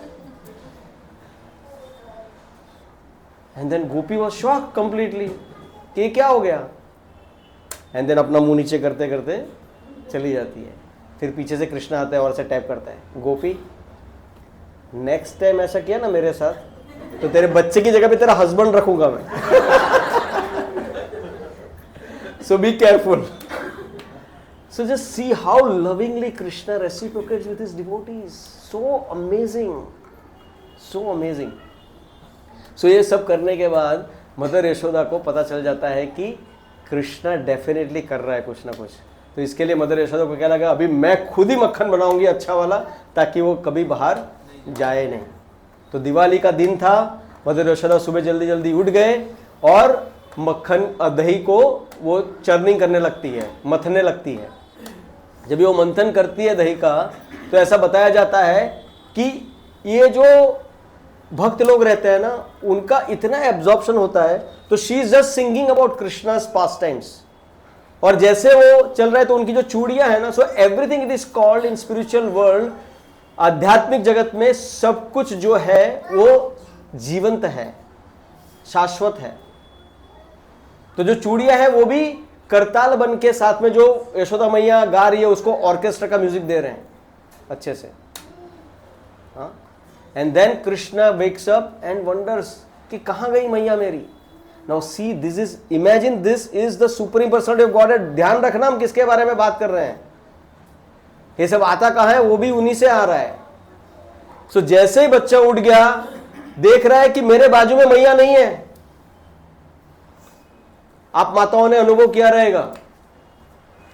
And then gopi was shock completely कि क्या हो गया। एंड देन अपना मुंह नीचे करते करते चली जाती है। फिर पीछे से कृष्णा आता है और ऐसे टैप करता है, गोपी नेक्स्ट टाइम ऐसा किया ना मेरे साथ तो तेरे बच्चे की जगह पे तेरा हस्बैंड रखूंगा मैं। So be careful. So just see how lovingly Krishna reciprocates with his devotees. So amazing, so amazing. So ये सब करने के बाद मदर यशोदा को पता चल जाता है कि कृष्णा डेफिनेटली कर रहा है कुछ ना कुछ। तो इसके लिए मदर यशोदा को क्या लगा, अभी मैं खुद ही मक्खन बनाऊंगी अच्छा वाला, ताकि वो कभी बाहर जाए नहीं। तो दिवाली का दिन था, मदर यशोदा सुबह जल्दी जल्दी उठ गए और मक्खन दही को वो चर्निंग करने लगती है, मथने लगती है। जब वो मंथन करती है दही का, तो ऐसा बताया जाता है कि ये जो भक्त लोग रहते हैं ना, उनका इतना एब्जॉर्प्शन होता है, तो she is just singing about Krishna's pass times. और जैसे वो चल रहा है तो उनकी जो चूड़ियां है ना, so everything it is called in spiritual world, आध्यात्मिक जगत में सब कुछ जो है वो जीवंत है, शाश्वत है। तो जो चूड़ियां है वो भी करताल बन के साथ में जो यशोदा मैया गा रही है उसको ऑर्केस्ट्रा का म्यूजिक दे रहे हैं अच्छे से। हाँ, and then Krishna wakes up and wonders कि कहां गई मैया मेरी। Now see this is, imagine this is the supreme personality of God. ध्यान रखना हम किसके बारे में बात कर रहे हैं, ये सब आता कहां है, वो भी उन्हीं से आ रहा है। सो जैसे ही बच्चा उठ गया, देख रहा है कि मेरे बाजू में मैया नहीं है। आप माताओं ने अनुभव किया रहेगा,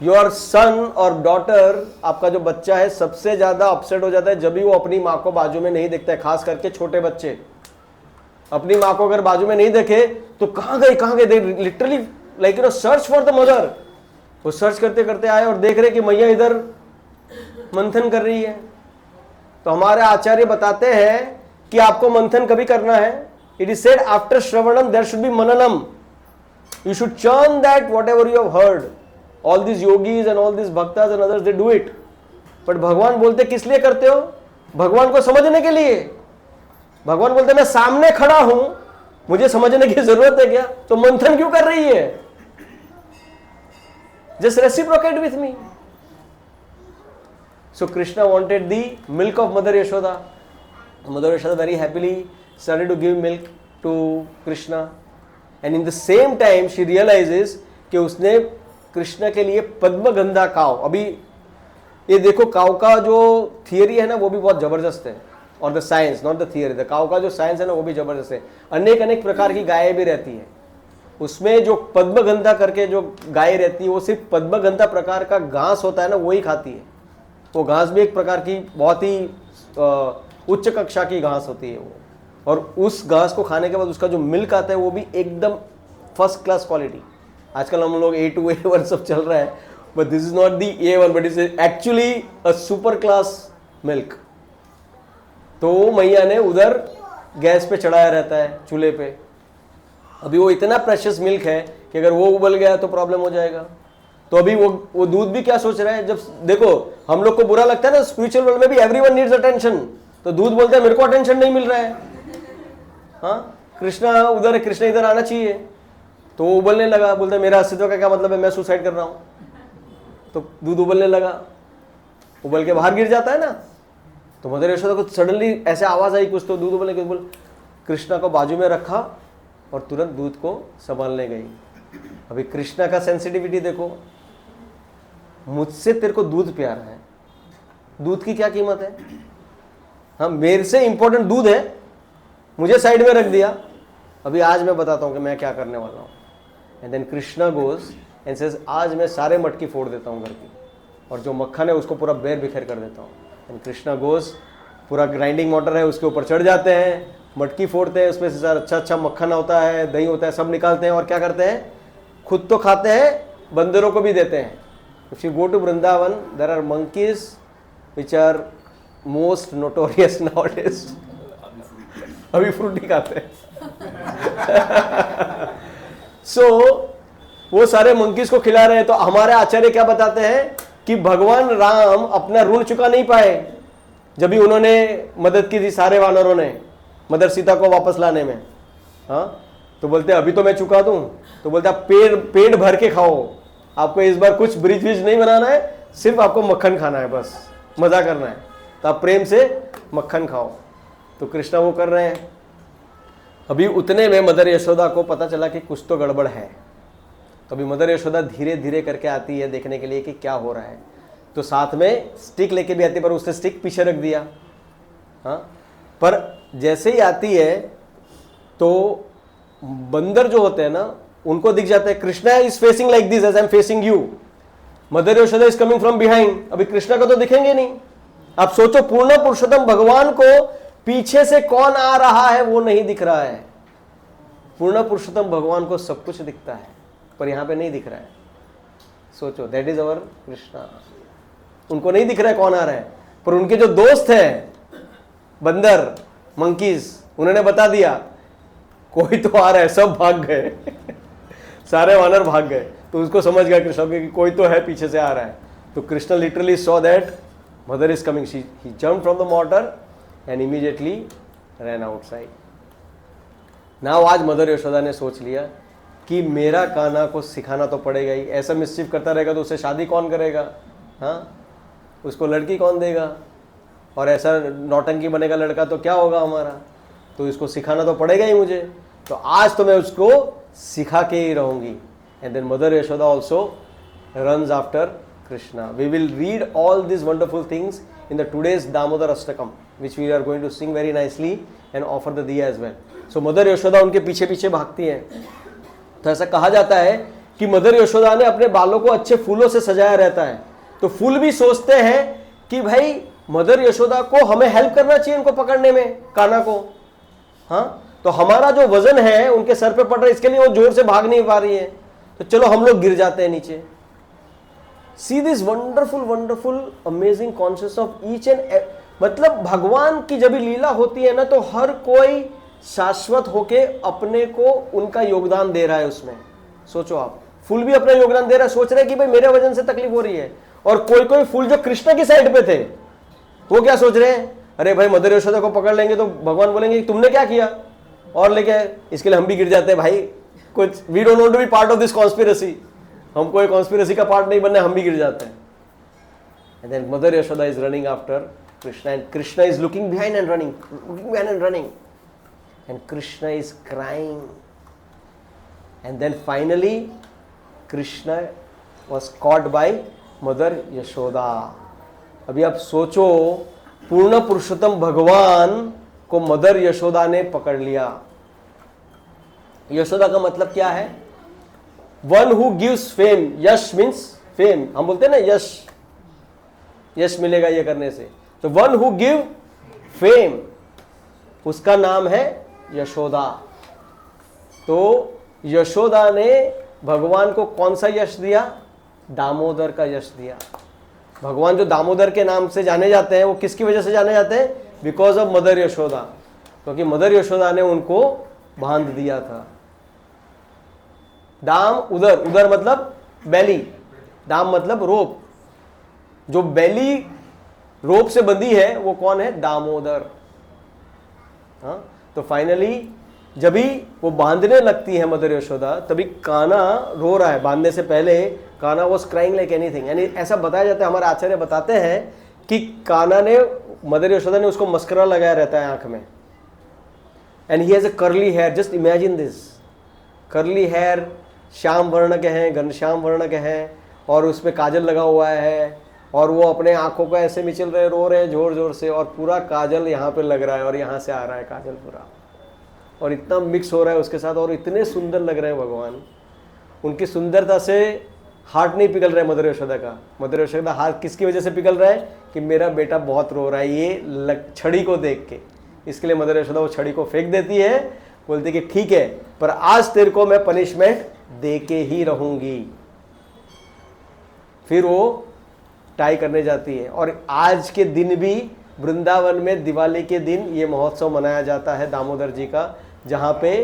योर सन और डॉटर, आपका जो बच्चा है सबसे ज्यादा अपसेट हो जाता है जब भी वो अपनी माँ को बाजू में नहीं देखता है। खास करके छोटे बच्चे अपनी माँ को अगर बाजू में नहीं देखे तो कहां गए, they literally like you know search for the mother. वो सर्च करते करते आए और देख रहे कि मैया इधर मंथन कर रही है। तो हमारे आचार्य बताते हैं कि आपको मंथन कभी करना है, it is said after shravanam there should be mananam. You should churn that whatever you have heard. All these yogis and all these bhaktas and others, they do it. But भगवान बोलते किस लिए करते हो, भगवान को समझने के लिए। भगवान बोलते मैं सामने खड़ा हूं, मुझे समझने की जरूरत है क्या, तो मंथन क्यों कर रही है, just reciprocate with me. So Krishna wanted the milk of Mother Yashoda. Mother Yashoda very happily started to give milk to Krishna. And in the same time she realises कि उसने कृष्ण के लिए पद्मगंधा काव, अभी ये देखो काव का जो थियरी है ना वो भी बहुत जबरदस्त है, और the science not the theory, the काव का जो साइंस है ना वो भी जबरदस्त है। अनेक अनेक प्रकार की गायें भी रहती है, उसमें जो पद्मगंधा करके जो गाय रहती है वो सिर्फ पद्मगंधा प्रकार का घास होता है ना वही खाती है। वो घास भी एक प्रकार की बहुत ही उच्च कक्षा की घास होती है वो, और उस घास को खाने के बाद उसका जो मिल्क आता है वो भी एकदम फर्स्ट क्लास क्वालिटी। आजकल हम लोग A2 A1 सब चल रहा है, but this is not the A1 but is actually a super class milk. तो मैया ने उधर गैस पे चढ़ाया रहता है चूल्हे पे। अभी वो इतना प्रेशियस मिल्क है कि अगर वो उबल गया तो प्रॉब्लम हो जाएगा। तो अभी वो दूध भी क्या सोच रहा है, जब देखो हम लोग को बुरा लगता है ना स्पिरिचुअल वर्ल्ड में भी एवरीवन नीड्स अटेंशन, तो दूध बोलता है मेरे को अटेंशन नहीं मिल रहा है। हाँ, कृष्णा उधर है, कृष्णा इधर आना चाहिए। तो वो उबलने लगा, बोलता है मेरा अस्तित्व का क्या मतलब है, मैं सुसाइड कर रहा हूँ। तो दूध उबलने लगा, उबल के बाहर गिर जाता है ना। तो मदर यशोदा को सडनली ऐसे आवाज आई कुछ, तो दूध उबलने के बोल कृष्णा को बाजू में रखा और तुरंत दूध को संभालने गई। अभी कृष्णा का सेंसिटिविटी देखो, मुझसे तेरे को दूध प्यारा है, दूध की क्या कीमत है। हाँ, मेरे से इंपॉर्टेंट दूध है, मुझे साइड में रख दिया। अभी आज मैं बताता हूं कि मैं क्या करने वाला हूं। And then Krishna goes and says आज मैं सारे मटकी फोड़ देता हूं घर की, और जो मक्खन है उसको पूरा बेर बिखेर कर देता हूं। एंड कृष्णा गोज, पूरा ग्राइंडिंग मोटर है उसके ऊपर चढ़ जाते हैं, मटकी फोड़ते हैं, उसमें से सारा अच्छा अच्छा मक्खन होता है, दही होता है, सब निकालते हैं। और क्या करते हैं, खुद तो खाते हैं, बंदरों को भी देते हैं। If you go to Vrindavan there are monkeys which are most notorious nowadays, अभी फ्रूटी खाते हैं। सो वो सारे मंकीज को खिला रहे हैं। तो हमारे आचार्य क्या बताते हैं कि भगवान राम अपना ऋण चुका नहीं पाए जब भी उन्होंने मदद की थी सारे वानरों ने मदर सीता को वापस लाने में। हाँ, तो बोलते अभी तो मैं चुका दूं। तो बोलते आप पेट भर के खाओ, आपको इस बार कुछ ब्रिज विज नहीं बनाना है, सिर्फ आपको मक्खन खाना है, बस मजा करना है, तो आप प्रेम से मक्खन खाओ। तो कृष्णा वो कर रहे हैं। अभी उतने में मदर यशोदा को पता चला कि कुछ तो गड़बड़ है। तो अभी मदर यशोदा धीरे धीरे करके आती है देखने के लिए कि क्या हो रहा है। तो साथ में स्टिक लेके भी आती है, पर उसने स्टिक पीछे रख दिया। हाँ, पर जैसे ही आती है तो बंदर जो होते हैं ना उनको दिख जाता है Krishna is facing like this as I am facing you, mother Yashoda is coming from behind. अभी कृष्णा को तो दिखेंगे नहीं। आप सोचो, पूर्ण पुरुषोत्तम भगवान को पीछे से कौन आ रहा है वो नहीं दिख रहा है। पूर्ण पुरुषोत्तम भगवान को सब कुछ दिखता है, पर यहां पे नहीं दिख रहा है। सोचो, दैट इज अवर कृष्णा। उनको नहीं दिख रहा है कौन आ रहा है, पर उनके जो दोस्त हैं बंदर मंकीज, उन्होंने बता दिया कोई तो आ रहा है, सब भाग गए। सारे वानर भाग गए। तो उसको समझ गया कृष्ण कि कोई तो है पीछे से आ रहा है। तो Krishna literally saw that mother is coming, he jumped from the mortar and immediately ran outside. Now आज मदर यशोदा ने सोच लिया कि मेरा कान्हा को सिखाना तो पड़ेगा ही, ऐसा मिसचिफ करता रहेगा तो उससे शादी कौन करेगा। हाँ, उसको लड़की कौन देगा, और ऐसा नौटंकी बनेगा लड़का तो क्या होगा हमारा। तो इसको सिखाना तो पड़ेगा ही मुझे, तो आज तो मैं उसको सिखा के ही रहूंगी। And then mother Yashoda also runs after Krishna. We will read all this wonderful things in the today's Damodar Ashtakam, which we are going to sing very nicely and offer the diya as well. So mother Yashoda उनके पीछे पीछे भागती है। तो ऐसा कहा जाता है कि मदर यशोदा ने अपने बालों को अच्छे फूलों से सजाया रहता है। तो फूल भी सोचते हैं कि भाई मदर यशोदा को हमें हेल्प करना चाहिए इनको पकड़ने में, कान्हा को। हाँ, तो हमारा जो वजन है उनके सर पे पड़ रहा है, इसके लिए वो जोर से भाग नहीं पा रही है, तो चलो हम लोग गिर जाते हैं नीचे। See this wonderful, wonderful, amazing concept of each and मतलब भगवान की जब लीला होती है ना तो हर कोई शाश्वत होके अपने को उनका योगदान दे रहा है उसमें। सोचो आप, फूल भी अपना योगदान दे रहा है, सोच रहे कि भाई मेरे वजन से तकलीफ हो रही है। और कोई कोई फूल जो कृष्ण की साइड पे थे वो क्या सोच रहे हैं, अरे भाई मदर यशोदा को पकड़ लेंगे तो भगवान बोलेंगे तुमने क्या किया, और लेके इसके लिए हम भी गिर जाते हैं भाई। कुछ we don't want to be part of this conspiracy, हमको एक कॉन्स्पिरेसी का पार्ट नहीं बनना है, हम भी गिर जाते हैं। And then mother Yashoda is running after Krishna and Krishna is looking behind and running, looking behind and running, and Krishna is crying. And then finally Krishna was caught by mother Yashoda. अभी आप सोचो, पूर्ण पुरुषोत्तम भगवान को मदर यशोदा ने पकड़ लिया। यशोदा का मतलब क्या है? One who gives fame. Yash means fame, हम बोलते हैं ना यश, यश मिलेगा ये करने से। तो वन हु गिव फेम, उसका नाम है यशोदा। तो यशोदा ने भगवान को कौन सा यश दिया? दामोदर का यश दिया। भगवान जो दामोदर के नाम से जाने जाते हैं वो किसकी वजह से जाने जाते हैं? बिकॉज ऑफ मदर यशोदा, क्योंकि मदर यशोदा ने उनको बांध दिया था। दाम उदर, उदर मतलब बेली, दाम मतलब रोप। जो बेली रोप से बंधी है वो कौन है? दामोदर। हाँ, तो फाइनली जब भी वो बांधने लगती है मदर यशोदा, तभी कान्हा रो रहा है। बांधने से पहले Kanha was crying like anything. यानी ऐसा बताया जाता है, हमारे आचार्य बताते हैं कि कान्हा ने, मदर यशोदा ने उसको मस्करा लगाया रहता है आंख में। And he has a curly hair, just imagine this, curly hair, श्याम वर्ण के हैं, घनश्याम वर्ण के हैं, और उसमें काजल लगा हुआ है, और वो अपने आंखों को ऐसे मिचल रहे, रो रहे हैं जोर जोर से, और पूरा काजल यहाँ पे लग रहा है और यहाँ से आ रहा है काजल पूरा, और इतना मिक्स हो रहा है उसके साथ, और इतने सुंदर लग रहे हैं भगवान। उनकी सुंदरता से हार्ट नहीं पिघल रहा है मदर यशोदा का। मदर यशोदा हार्ट किसकी वजह से पिघल रहा है? कि मेरा बेटा बहुत रो रहा है ये छड़ी को देख के। इसके लिए मदर यशोदा वो छड़ी को फेंक देती है, बोलती कि ठीक है, पर आज तेरे को मैं पनिशमेंट दे के ही रहूंगी। फिर वो टाई करने जाती है। और आज के दिन भी वृंदावन में दिवाली के दिन ये महोत्सव मनाया जाता है दामोदर जी का, जहाँ पे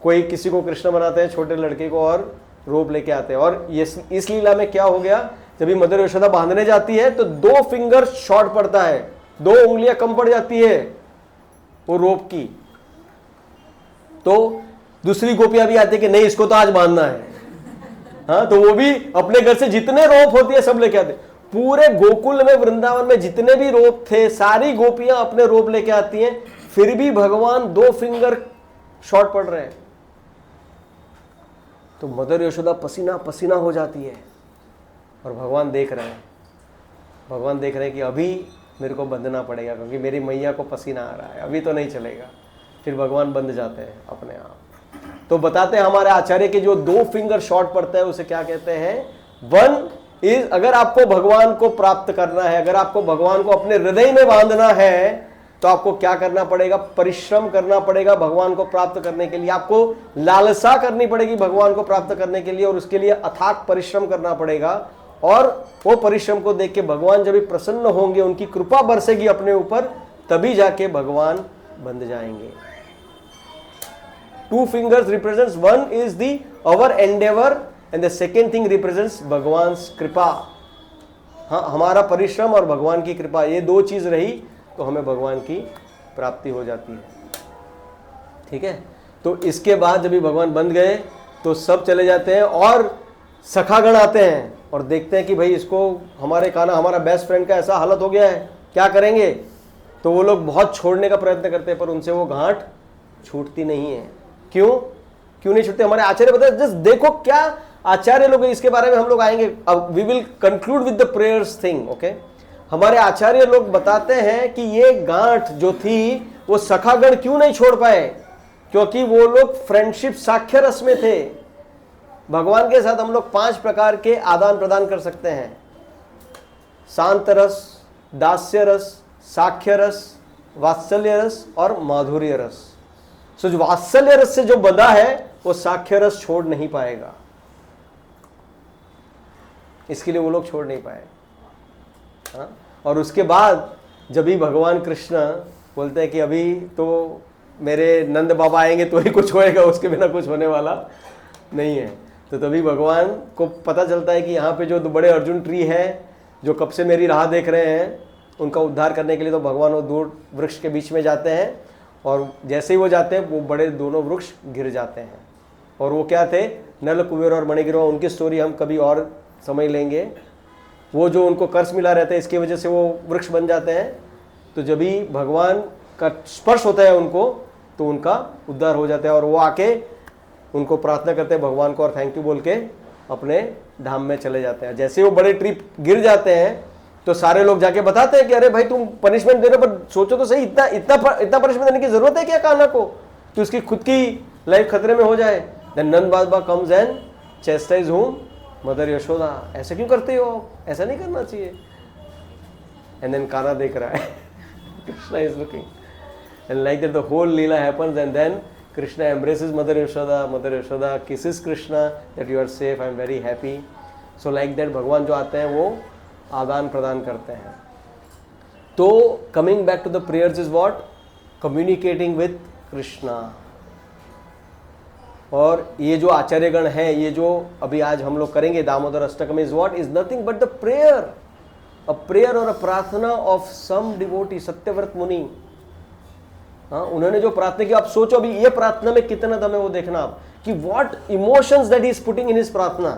कोई किसी को कृष्ण बनाते हैं, छोटे लड़के को, और रोप लेके आते हैं। और ये इस लीला में क्या हो गया, जब मदर यशोदा बांधने जाती है तो 2 फिंगर शॉर्ट पड़ता है, 2 उंगलियां कम पड़ जाती है वो रोप की। तो दूसरी गोपियां भी आती है कि नहीं इसको तो आज बांधना है। हाँ, तो वो भी अपने घर से जितने रोप होती है सब लेके आते। पूरे गोकुल में, वृंदावन में जितने भी रोप थे, सारी गोपियां अपने रोप लेके आती हैं, फिर भी भगवान 2 फिंगर शॉर्ट पड़ रहे हैं। तो मदर यशोदा पसीना पसीना हो जाती है, और भगवान देख रहे हैं। भगवान देख रहे हैं कि अभी मेरे को बंधना पड़ेगा, क्योंकि मेरी मैया को पसीना आ रहा है, अभी तो नहीं चलेगा। फिर भगवान बंध जाते हैं अपने आप। तो बताते हैं हमारे आचार्य के जो 2 फिंगर शॉर्ट पड़ता है उसे क्या कहते हैं? वन इज, अगर आपको भगवान को प्राप्त करना है, अगर आपको भगवान को अपने हृदय में बांधना है, तो आपको क्या करना पड़ेगा? परिश्रम करना पड़ेगा भगवान को प्राप्त करने के लिए। आपको लालसा करनी पड़ेगी भगवान को प्राप्त करने के लिए, और उसके लिए अथाक परिश्रम करना पड़ेगा। और वो परिश्रम को देख के भगवान जब भी प्रसन्न होंगे, उनकी कृपा बरसेगी अपने ऊपर, तभी जाके भगवान बंध जाएंगे। 2 fingers represents, one is the our endeavor and the second thing represents भगवान्स कृपा। हाँ, हमारा परिश्रम और भगवान की कृपा, ये 2 चीज रही तो हमें भगवान की प्राप्ति हो जाती है। ठीक है, तो इसके बाद जब भी भगवान बंध गए तो सब चले जाते हैं, और सखागण आते हैं और देखते हैं कि भाई इसको, हमारे कान्हा, हमारा बेस्ट फ्रेंड का ऐसा हालत हो गया है, क्या करेंगे? तो वो लोग बहुत छोड़ने का प्रयत्न करते हैं, पर उनसे वो गांठ छूटती नहीं है। क्यों नहीं छूटते? हमारे आचार्य बताए, जस्ट देखो क्या आचार्य लोग, इसके बारे में हम लोग आएंगे। अब we will conclude with the prayers thing, okay. हमारे आचार्य लोग बताते हैं कि ये गांठ जो थी वो सखागण क्यों नहीं छोड़ पाए, क्योंकि वो लोग फ्रेंडशिप साख्य रस में थे। भगवान के साथ हम लोग 5 प्रकार के आदान प्रदान कर सकते हैं: शांत रस, दास्य रस, साख्य रस, वात्सल्य रस और माधुर्य रस। सो जो वात्सल्य रस से जो बंधा है वो साख्य रस छोड़ नहीं पाएगा, इसके लिए वो लोग छोड़ नहीं पाए। हाँ? और उसके बाद जब भी भगवान कृष्ण बोलते हैं कि अभी तो मेरे नंद बाबा आएंगे तो ही कुछ होएगा, उसके बिना कुछ होने वाला नहीं है, तो तभी भगवान को पता चलता है कि यहाँ पे जो बड़े अर्जुन ट्री है, जो कब से मेरी राह देख रहे हैं, उनका उद्धार करने के लिए तो भगवान वो दूर वृक्ष के बीच में जाते हैं, और जैसे ही वो जाते हैं वो बड़े दोनों वृक्ष गिर जाते हैं। और वो क्या थे? नल, कुबेर और मणिग्रीवा। उनकी स्टोरी हम कभी और समझ लेंगे। वो जो उनको कर्ज मिला रहता है, इसकी वजह से वो वृक्ष बन जाते हैं। तो जब भी भगवान का स्पर्श होता है उनको, तो उनका उद्धार हो जाता है, और वो आके उनको प्रार्थना करते हैं भगवान को और थैंक यू बोल के अपने धाम में चले जाते हैं। जैसे वो बड़े ट्रिप गिर जाते हैं तो सारे लोग जाके बताते हैं कि अरे भाई तुम पनिशमेंट दे रहे हो, पर सोचो तो सही, इतना इतना इतना पनिशमेंट देने की जरूरत है क्या कान्हा को कि उसकी खुद की लाइफ खतरे में हो जाए। Then Nand Baba comes and chastise whom mother Yashoda, ऐसा क्यों करते हो, ऐसा नहीं करना चाहिए। एंड देन कान्हा देख रहा है Krishna is looking and like that the whole leela happens and then Krishna embraces Mother Yashoda kisses Krishna that you are safe, I am very happy. So like that भगवान जो आते हैं वो आदान प्रदान करते हैं। तो coming back to the prayers is what? Communicating with Krishna. और ये जो आचार्यगण है, ये जो अभी आज हम लोग करेंगे Damodar Ashtakam is what? Is nothing but the prayer. A prayer or a प्रार्थना of some devotee, सत्यव्रत मुनि। हाँ, उन्होंने जो प्रार्थना की, आप सोचो अभी ये प्रार्थना में कितना दम है वो देखना आप कि what emotions that he is putting in his प्रार्थना।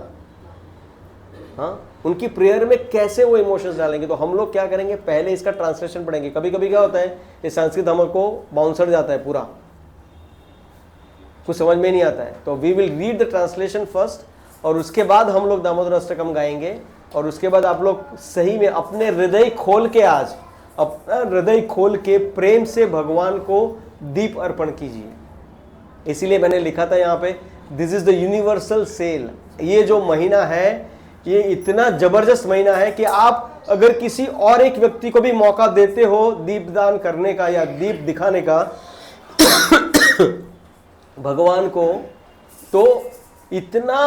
हाँ, उनकी प्रेयर में कैसे वो इमोशंस डालेंगे। तो हम लोग क्या करेंगे, पहले इसका ट्रांसलेशन पढ़ेंगे। कभी कभी क्या होता है, ये संस्कृत हमको बाउंसर जाता है पूरा, कुछ समझ में नहीं आता है। तो we will read the translation first और उसके बाद हम लोग दामोदर अष्टकम गाएंगे और उसके बाद आप लोग सही में अपने हृदय खोल के, आज अपना हृदय खोल के प्रेम से भगवान को दीप अर्पण कीजिए। इसीलिए मैंने लिखा था यहाँ पे, this is the universal sale. ये जो महीना है ये इतना जबरदस्त महीना है कि आप अगर किसी और एक व्यक्ति को भी मौका देते हो दीपदान करने का या दीप दिखाने का भगवान को, तो इतना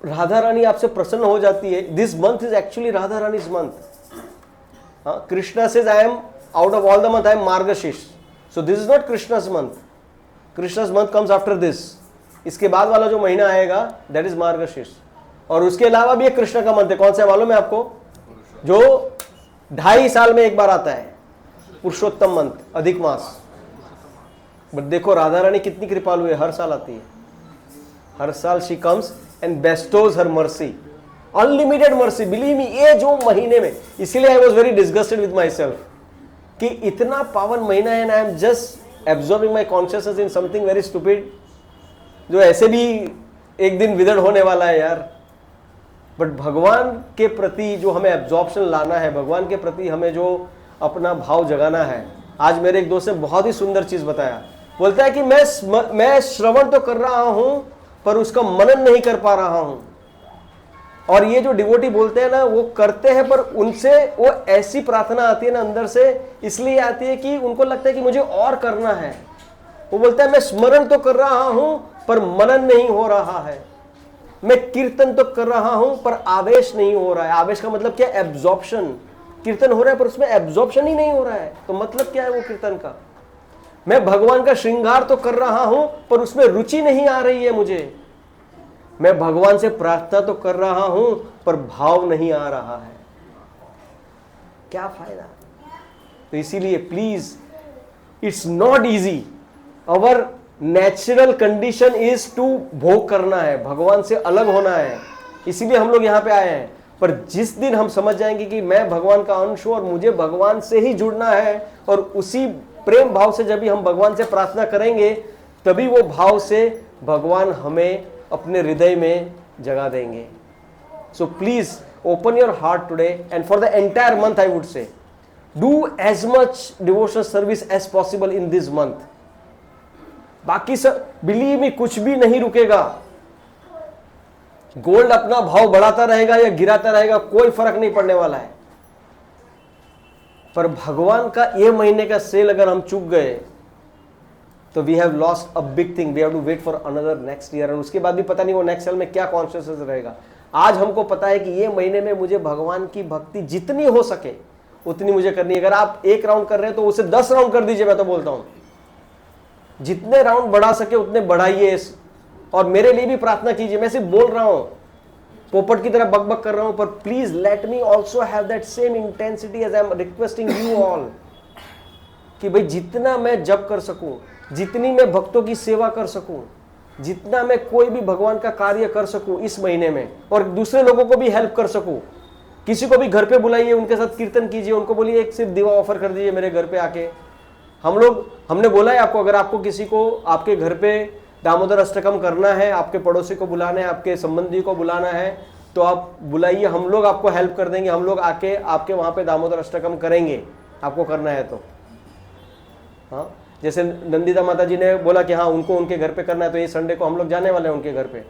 राधा रानी आपसे प्रसन्न हो जाती है। This month is actually Radha Rani's month. Krishna says, I am out of all the month, I am Margashish. So this is not Krishna's month. Krishna's month comes after this. इसके बाद वाला जो महीना आएगा that is Margashish. और उसके अलावा भी एक कृष्ण का मंथ है, कौन सा है मालूम है आपको, जो 2.5 साल में एक बार आता है, पुरुषोत्तम मंथ, अधिक मास। बट देखो राधा रानी कितनी कृपालु है, हर साल आती है, हर साल she comes and bestows her mercy. Unlimited mercy, believe me. ये जो महीने में, इसीलिए I was very disgusted with my self कि इतना पावन महीना है, I am just absorbing my consciousness in something very stupid, जो ऐसे भी एक दिन विदर्ड होने वाला है यार। बट भगवान के प्रति जो हमें एब्जॉर्प्शन लाना है, भगवान के प्रति हमें जो अपना भाव जगाना है। आज मेरे एक दोस्त ने बहुत ही सुंदर चीज बताया, बोलता है कि मैं श्रवण तो कर रहा हूं पर उसका मनन नहीं कर पा रहा हूं। और ये जो डिवोटी बोलते हैं ना, वो करते हैं पर उनसे वो ऐसी प्रार्थना आती है ना अंदर से, इसलिए आती है कि उनको लगता है कि मुझे और करना है। वो बोलता है मैं स्मरण तो कर रहा हूं पर मनन नहीं हो रहा है, मैं कीर्तन तो कर रहा हूं पर आवेश नहीं हो रहा है। आवेश का मतलब क्या, एब्जॉर्प्शन। कीर्तन हो रहा है पर उसमें एब्जॉर्प्शन ही नहीं हो रहा है, तो मतलब क्या है वो कीर्तन का। मैं भगवान का श्रृंगार तो कर रहा हूं पर उसमें रुचि नहीं आ रही है मुझे। मैं भगवान से प्रार्थना तो कर रहा हूं पर भाव नहीं आ रहा है, क्या फायदा। तो इसीलिए please, it's not easy. Our natural condition is to भोग करना है, भगवान से अलग होना है, इसीलिए हम लोग यहां पे आए हैं। पर जिस दिन हम समझ जाएंगे कि मैं भगवान का अंश हूं और मुझे भगवान से ही जुड़ना है, और उसी प्रेम भाव से जब भी हम भगवान से प्रार्थना करेंगे, तभी वो भाव से भगवान हमें अपने हृदय में जगा देंगे। So please open your heart today and for the entire month I would say do as much devotional service as possible in this month. बाकी सब बिलीव मी कुछ भी नहीं रुकेगा। गोल्ड अपना भाव बढ़ाता रहेगा या गिराता रहेगा, कोई फर्क नहीं पड़ने वाला है। पर भगवान का ये महीने का सेल अगर हम चूक गए तो we have lost a big thing, we have to wait for another next year. और उसके बाद भी पता नहीं वो नेक्स्ट साल में क्या कॉन्शियसनेस रहेगा। आज हमको पता है कि ये महीने में मुझे भगवान की भक्ति जितनी हो सके उतनी मुझे करनी है। अगर आप 1 राउंड कर रहे हैं तो उसे 10 राउंड कर दीजिए। मैं तो बोलता हूं जितने राउंड बढ़ा सके उतने बढ़ाइए, और मेरे लिए भी प्रार्थना कीजिए। मैं सिर्फ बोल रहा हूं, पोपट की तरह बकबक कर रहा हूं, पर please let me also have that same intensity as I am requesting you all, कि भाई जितना मैं जप कर सकूं, जितनी मैं भक्तों की सेवा कर सकूं, जितना मैं कोई भी भगवान का कार्य कर सकूं इस महीने में, और दूसरे लोगों को भी हेल्प कर सकूं। किसी को भी घर पे बुलाइए, उनके साथ कीर्तन कीजिए, उनको बोलिए एक सिर्फ दीवा ऑफर कर दीजिए मेरे घर पे आके। हमने बोला है आपको, अगर आपको किसी को आपके घर पे दामोदर अष्टकम करना है, आपके पड़ोसी को बुलाना है, आपके संबंधी को बुलाना है, तो आप बुलाइए, हम लोग आपको हेल्प कर देंगे, हम लोग आके आपके वहाँ पे दामोदर अष्टकम करेंगे, आपको करना है तो। हाँ, जैसे नंदिता माता जी ने बोला कि हाँ उनको उनके घर पे करना है, तो ये संडे को हम लोग जाने वाले हैं उनके घर पे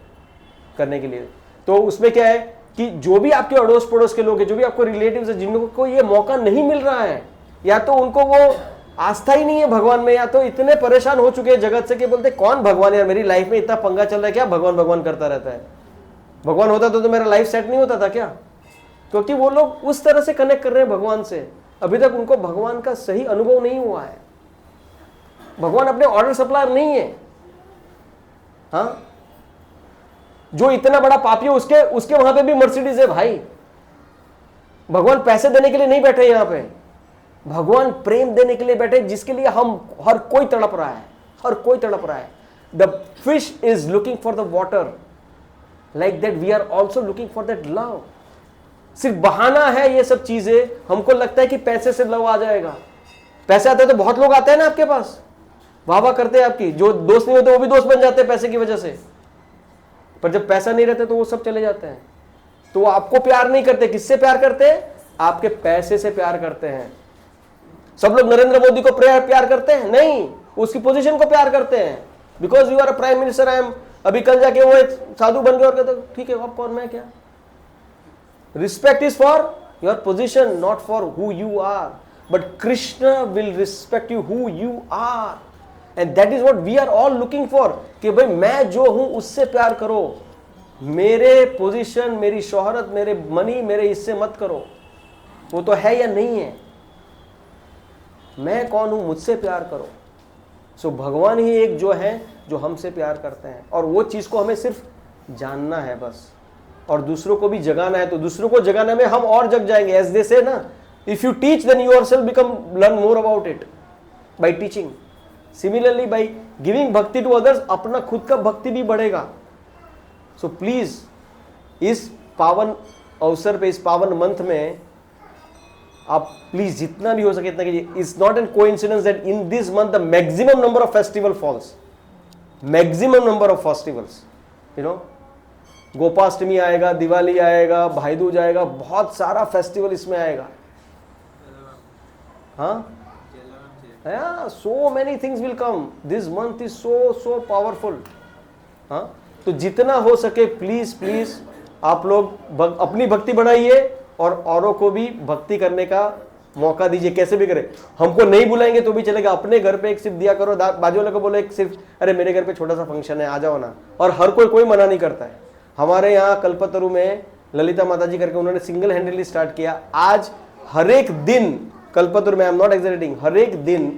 करने के लिए। तो उसमें क्या है कि जो भी आपके अड़ोस पड़ोस के लोग हैं, जो भी आपको रिलेटिव्स हैं, जिनको ये मौका नहीं मिल रहा है, या तो उनको वो आस्था ही नहीं है भगवान में, या तो इतने परेशान हो चुके हैं जगत से कि बोलते कौन भगवान, यार मेरी लाइफ में इतना पंगा चल रहा है, क्या भगवान भगवान करता रहता है, भगवान होता तो मेरा लाइफ सेट नहीं होता था क्या? क्योंकि वो लोग उस तरह से कनेक्ट कर रहे हैं भगवान से, अभी तक उनको भगवान का सही अनुभव नहीं हुआ है। भगवान अपने ऑर्डर सप्लायर नहीं है। हाँ, जो इतना बड़ा पापी है उसके वहां पे भी मर्सिडीज है भाई। भगवान पैसे देने के लिए नहीं बैठे यहां पे, भगवान प्रेम देने के लिए बैठे, जिसके लिए हम हर कोई तड़प रहा है, हर कोई तड़प रहा है। The fish is looking for the water, like that we are also looking for that love. सिर्फ बहाना है ये सब चीजें, हमको लगता है कि पैसे से लव आ जाएगा। पैसे आते हैं तो बहुत लोग आते हैं ना आपके पास, वाह वाह करते हैं आपकी, जो दोस्त नहीं होते वो भी दोस्त बन जाते हैं पैसे की वजह से, पर जब पैसा नहीं रहता तो वो सब चले जाते हैं। तो वो आपको प्यार नहीं करते, किससे प्यार करते हैं? आपके पैसे से प्यार करते हैं। सब लोग नरेंद्र मोदी को प्यार करते हैं? नहीं, उसकी पोजीशन को प्यार करते हैं, because you are a prime minister. I am, अभी कल जाके वो एक साधु बन गए और कहते ठीक है आप कौन मैं क्या। Respect is for your position, not for who you are, but Krishna will respect you who you are, and that is what we are all looking for, कि भाई मैं जो हूं उससे प्यार करो, मेरे पोजीशन, मेरी शोहरत, मेरे मनी, मेरे इससे मत करो, वो तो है या नहीं है, मैं कौन हूं, मुझसे प्यार करो। सो भगवान ही एक जो है जो हमसे प्यार करते हैं, और वो चीज को हमें सिर्फ जानना है बस, और दूसरों को भी जगाना है। तो दूसरों को जगाने में हम और जग जाएंगे, एज दे से ना, if you teach then yourself become learn more about it by teaching. Similarly by giving bhakti to others, अपना खुद का भक्ति भी बढ़ेगा। सो प्लीज इस पावन अवसर पे, इस पावन मंथ में आप प्लीज जितना भी हो सके इतना कीजिए। It's not an coincidence that in this month the maximum number of festival falls, maximum number of festivals, you know, Gopashtami आएगा, दिवाली आएगा, भाई दूज आएगा, बहुत सारा फेस्टिवल इसमें आएगा। हाँ, so many things will come. This month is so powerful. हाँ, तो जितना हो सके प्लीज आप लोग अपनी भक्ति बढ़ाइए और औरों को भी भक्ति करने का मौका दीजिए, कैसे भी करें। हमको नहीं बुलाएंगे तो भी चलेगा, अपने घर पे एक सिर्फ दिया करो, बाजू वाले को बोलो एक सिर्फ, अरे मेरे घर पे छोटा सा फंक्शन है आ जाओ ना, और हर कोई मना नहीं करता है। हमारे यहाँ कल्पतरु में ललिता माता जी करके उन्होंने सिंगल हैंडली स्टार्ट किया। आज हर एक दिन कल्पतरु में, आई एम नॉट एग्जैगरेटिंग, हर एक दिन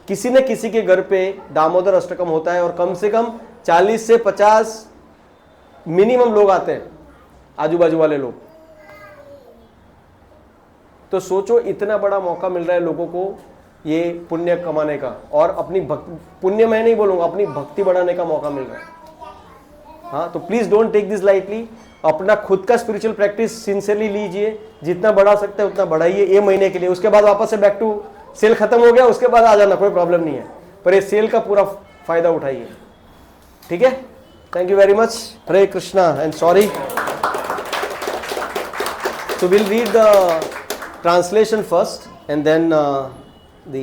किसी न किसी के घर पे दामोदर अष्टकम होता है, और कम से कम 40 से 50 मिनिमम लोग आते हैं, आजू बाजू वाले लोग। तो सोचो इतना बड़ा मौका मिल रहा है लोगों को ये पुण्य कमाने का, और अपनी पुण्य मैं नहीं बोलूंगा, अपनी भक्ति बढ़ाने का मौका मिल रहा है। हाँ, तो please don't take this lightly. अपना खुद का स्पिरिचुअल प्रैक्टिस सिंसियरली लीजिए, जितना बढ़ा सकते हैं उतना बढ़ाइए ये महीने के लिए। उसके बाद वापस से बैक टू सेल खत्म हो गया, उसके बाद आ जाना, कोई प्रॉब्लम नहीं है, पर ये सेल का पूरा फायदा उठाइए। ठीक है, thank you very much. Hare Krishna and sorry. So will read the translation first and then the